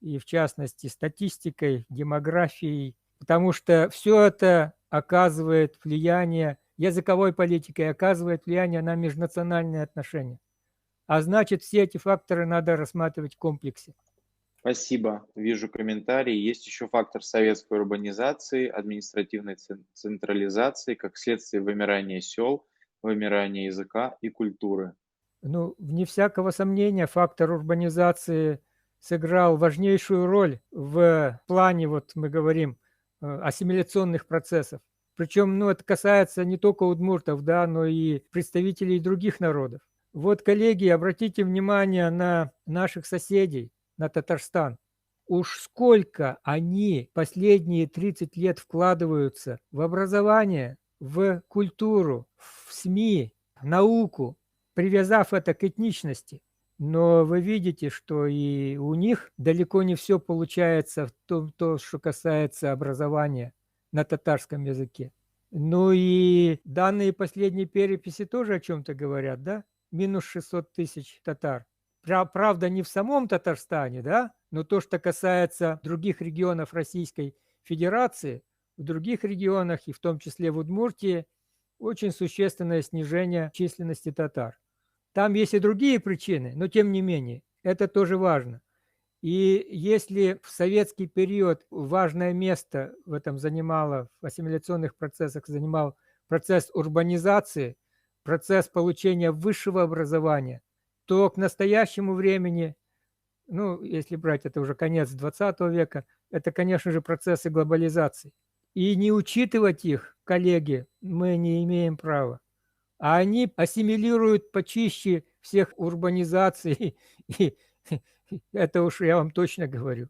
и, в частности, статистикой, демографией, потому что все это оказывает влияние, языковой политикой оказывает влияние на межнациональные отношения. А значит, все эти факторы надо рассматривать в комплексе. Спасибо. Вижу комментарии. Есть еще фактор советской урбанизации, административной централизации, как следствие вымирания сел, вымирания языка и культуры. Вне всякого сомнения, фактор урбанизации сыграл важнейшую роль в плане, мы говорим, ассимиляционных процессов. Причем, это касается не только удмуртов, да, но и представителей других народов. Вот, коллеги, обратите внимание на наших соседей, на Татарстан. Уж сколько они последние 30 лет вкладываются в образование, в культуру, в СМИ, науку, привязав это к этничности. Но вы видите, что и у них далеко не все получается в том, что касается образования на татарском языке. И данные последней переписи тоже о чем-то говорят, да? Минус 600 тысяч татар. Правда, не в самом Татарстане, да? Но то, что касается других регионов Российской Федерации, в других регионах, и в том числе в Удмуртии, очень существенное снижение численности татар. Там есть и другие причины, но тем не менее, это тоже важно. И если в советский период важное место в этом занимало, в ассимиляционных процессах занимал процесс урбанизации, процесс получения высшего образования, то к настоящему времени, если брать это уже конец 20 века, это, конечно же, процессы глобализации. И не учитывать их, коллеги, мы не имеем права. А они ассимилируют почище всех урбанизаций и Это уж я вам точно говорю.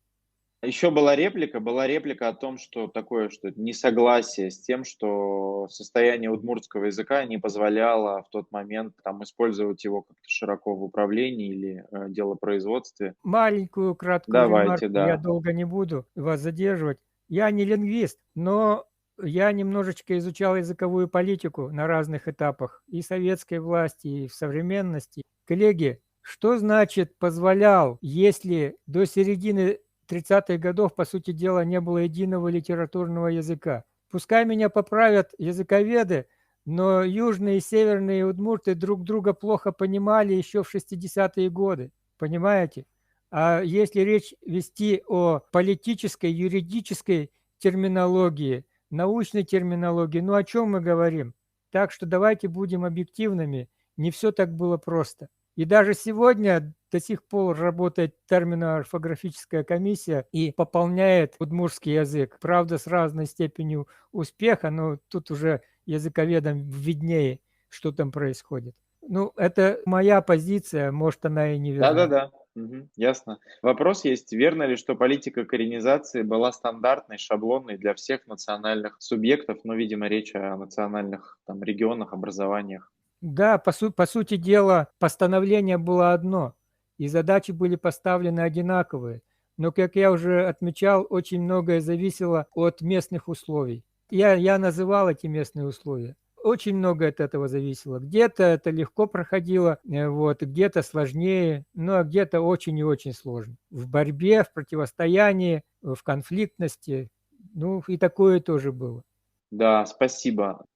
Еще была реплика о том, что такое, что несогласие с тем, что состояние удмуртского языка не позволяло в тот момент там использовать его как-то широко в управлении или делопроизводстве. Маленькую краткую Давайте, ремарку, я да. долго не буду вас задерживать. Я не лингвист, но я немножечко изучал языковую политику на разных этапах и советской власти, и в современности. Коллеги, что значит позволял, если до середины 30-х годов, по сути дела, не было единого литературного языка? Пускай меня поправят языковеды, но южные и северные удмурты друг друга плохо понимали еще в 60-е годы. Понимаете? А если речь вести о политической, юридической терминологии, научной терминологии, ну о чем мы говорим? Так что давайте будем объективными. Не все так было просто. И даже сегодня до сих пор работает термино-орфографическая комиссия и пополняет удмуртский язык. Правда, с разной степенью успеха, но тут уже языковедам виднее, что там происходит. Ну, это моя позиция, может, она и не верна. Да-да-да. Мгм. Ясно. Вопрос есть, верно ли, что политика коренизации была стандартной, шаблонной для всех национальных субъектов, но, видимо, речь о национальных там регионах, образованиях. Да, по сути дела, постановление было одно, и задачи были поставлены одинаковые. Но, как я уже отмечал, очень многое зависело от местных условий. Я называл эти местные условия. Очень много от этого зависело. Где-то это легко проходило, вот, где-то сложнее, ну а где-то очень и очень сложно. В борьбе, в противостоянии, в конфликтности. Ну и такое тоже было. Да, спасибо.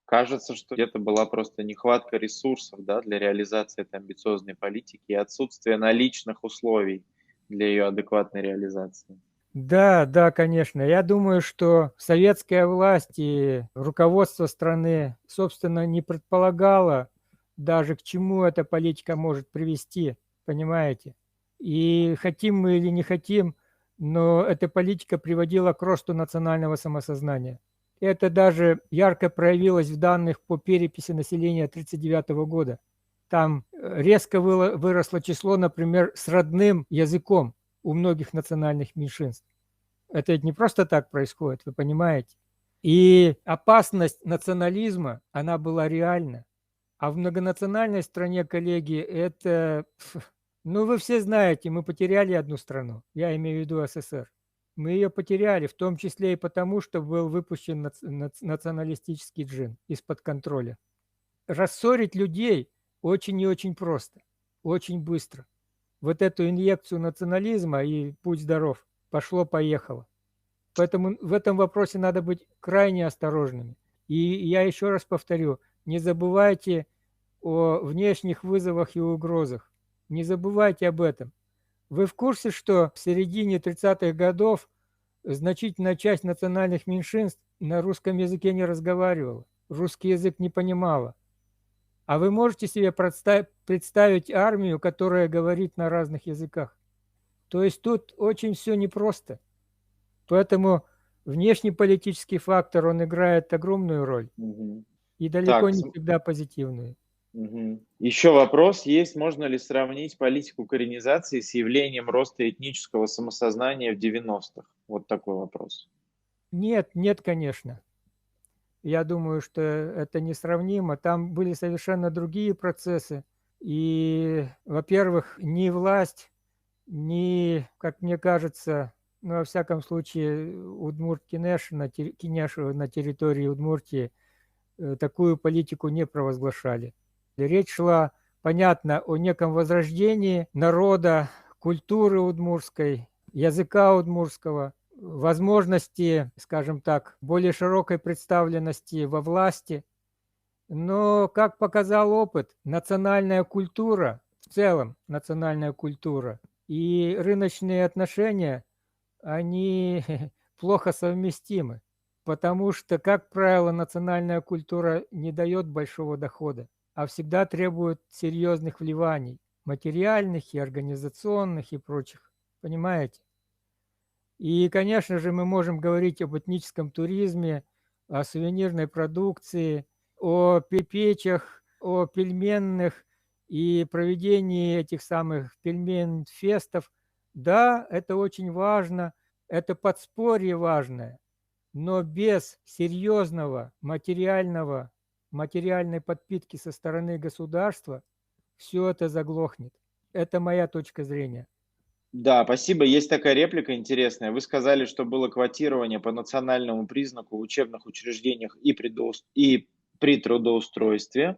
Кажется, что где-то была просто нехватка ресурсов, да, для реализации этой амбициозной политики и отсутствие наличных условий для ее адекватной реализации. Да, да, конечно. Я думаю, что советская власть и руководство страны, собственно, не предполагало даже, к чему эта политика может привести, понимаете? И хотим мы или не хотим, но эта политика приводила к росту национального самосознания. Это даже ярко проявилось в данных по переписи населения 1939 года. Там резко выросло число, например, с родным языком у многих национальных меньшинств. Это ведь не просто так происходит, вы понимаете? И опасность национализма, она была реальна. А в многонациональной стране, коллеги, это... Ну, вы все знаете, мы потеряли одну страну. Я имею в виду СССР. Мы ее потеряли, в том числе и потому, что был выпущен националистический джин из-под контроля. Рассорить людей очень и очень просто, очень быстро. Вот эту инъекцию национализма и будь здоров, пошло-поехало. Поэтому в этом вопросе надо быть крайне осторожными. И я еще раз повторю, не забывайте о внешних вызовах и угрозах. Не забывайте об этом. Вы в курсе, что в середине 30-х годов значительная часть национальных меньшинств на русском языке не разговаривала, русский язык не понимала? А вы можете себе представить армию, которая говорит на разных языках? То есть тут очень все непросто. Поэтому внешнеполитический фактор, он играет огромную роль Мгм. и далеко Так, не всегда позитивную. Еще вопрос есть, можно ли сравнить политику коренизации с явлением роста этнического самосознания в 90-х? Вот такой вопрос. Нет, нет, конечно. Я думаю, что это несравнимо. Там были совершенно другие процессы. И, во-первых, ни власть, ни, как мне кажется, ну, во всяком случае, Удмурт-Кинеш Кинеш на территории Удмуртии такую политику не провозглашали. Речь шла, понятно, о неком возрождении народа, культуры удмуртской, языка удмуртского, возможности, скажем так, более широкой представленности во власти. Но, как показал опыт, национальная культура, в целом национальная культура и рыночные отношения, они плохо совместимы. Потому что, как правило, национальная культура не дает большого дохода, а всегда требует серьезных вливаний, материальных и организационных и прочих. Понимаете? И, конечно же, мы можем говорить об этническом туризме, о сувенирной продукции, о печах, о пельменных и проведение этих самых пельмен-фестов. Да, это очень важно, это подспорье важное, но без серьезного материальной подпитки со стороны государства все это заглохнет. Это моя точка зрения. Да, спасибо. Есть такая реплика интересная. Вы сказали, что было квотирование по национальному признаку в учебных учреждениях и при трудоустройстве.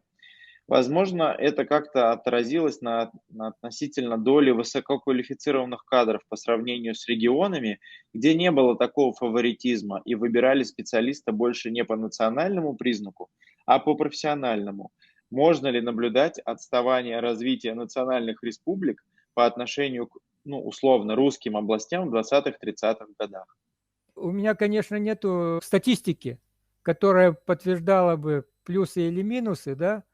Возможно, это как-то отразилось на относительно доли высококвалифицированных кадров по сравнению с регионами, где не было такого фаворитизма и выбирали специалиста больше не по национальному признаку, а по профессиональному. Можно ли наблюдать отставание развития национальных республик по отношению к, ну, условно, русским областям в 20-30-х годах? У меня, конечно, нету статистики, которая подтверждала бы плюсы или минусы, да,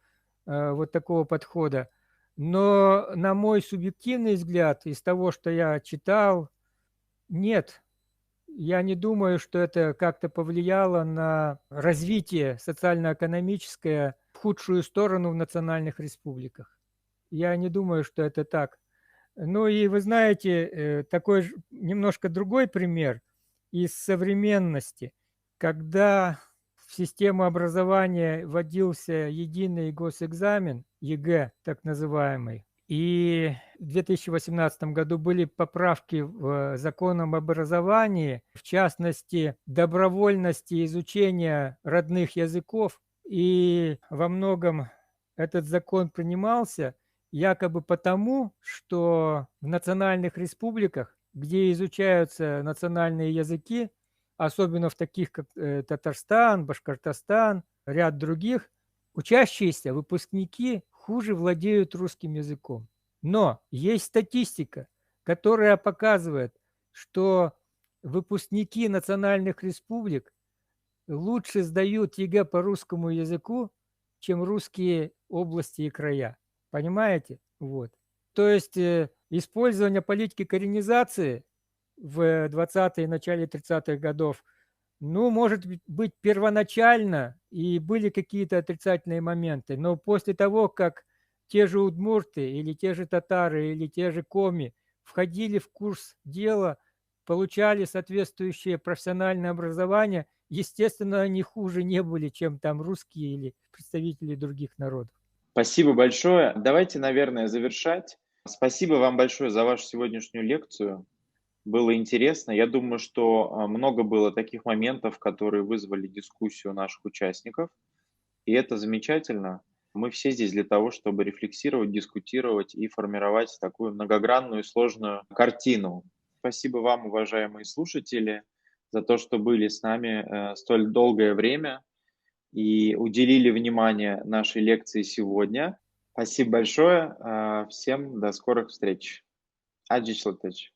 вот такого подхода. Но на мой субъективный взгляд, из того, что я читал, нет. Я не думаю, что это как-то повлияло на развитие социально-экономическое в худшую сторону в национальных республиках. Я не думаю, что это так. Ну и вы знаете, такой же немножко другой пример из современности, когда в систему образования вводился единый госэкзамен, ЕГЭ так называемый, и в 2018 году были поправки в закон об образовании, в частности, добровольности изучения родных языков, и во многом этот закон принимался якобы потому, что в национальных республиках, где изучаются национальные языки, особенно в таких, как Татарстан, Башкортостан, ряд других, учащиеся выпускники хуже владеют русским языком. Но есть статистика, которая показывает, что выпускники национальных республик лучше сдают ЕГЭ по русскому языку, чем русские области и края. Понимаете? Вот. То есть использование политики коренизации в 20-е, начале 30-х годов, ну, может быть, первоначально и были какие-то отрицательные моменты, но после того, как те же удмурты или те же татары или те же коми входили в курс дела, получали соответствующее профессиональное образование, естественно, они хуже не были, чем там русские или представители других народов. Спасибо большое. Давайте, наверное, завершать. Спасибо вам большое за вашу сегодняшнюю лекцию. Было интересно. Я думаю, что много было таких моментов, которые вызвали дискуссию наших участников. И это замечательно. Мы все здесь для того, чтобы рефлексировать, дискутировать и формировать такую многогранную и сложную картину. Спасибо вам, уважаемые слушатели, за то, что были с нами столь долгое время и уделили внимание нашей лекции сегодня. Спасибо большое. Всем до скорых встреч. Аджичлатыч.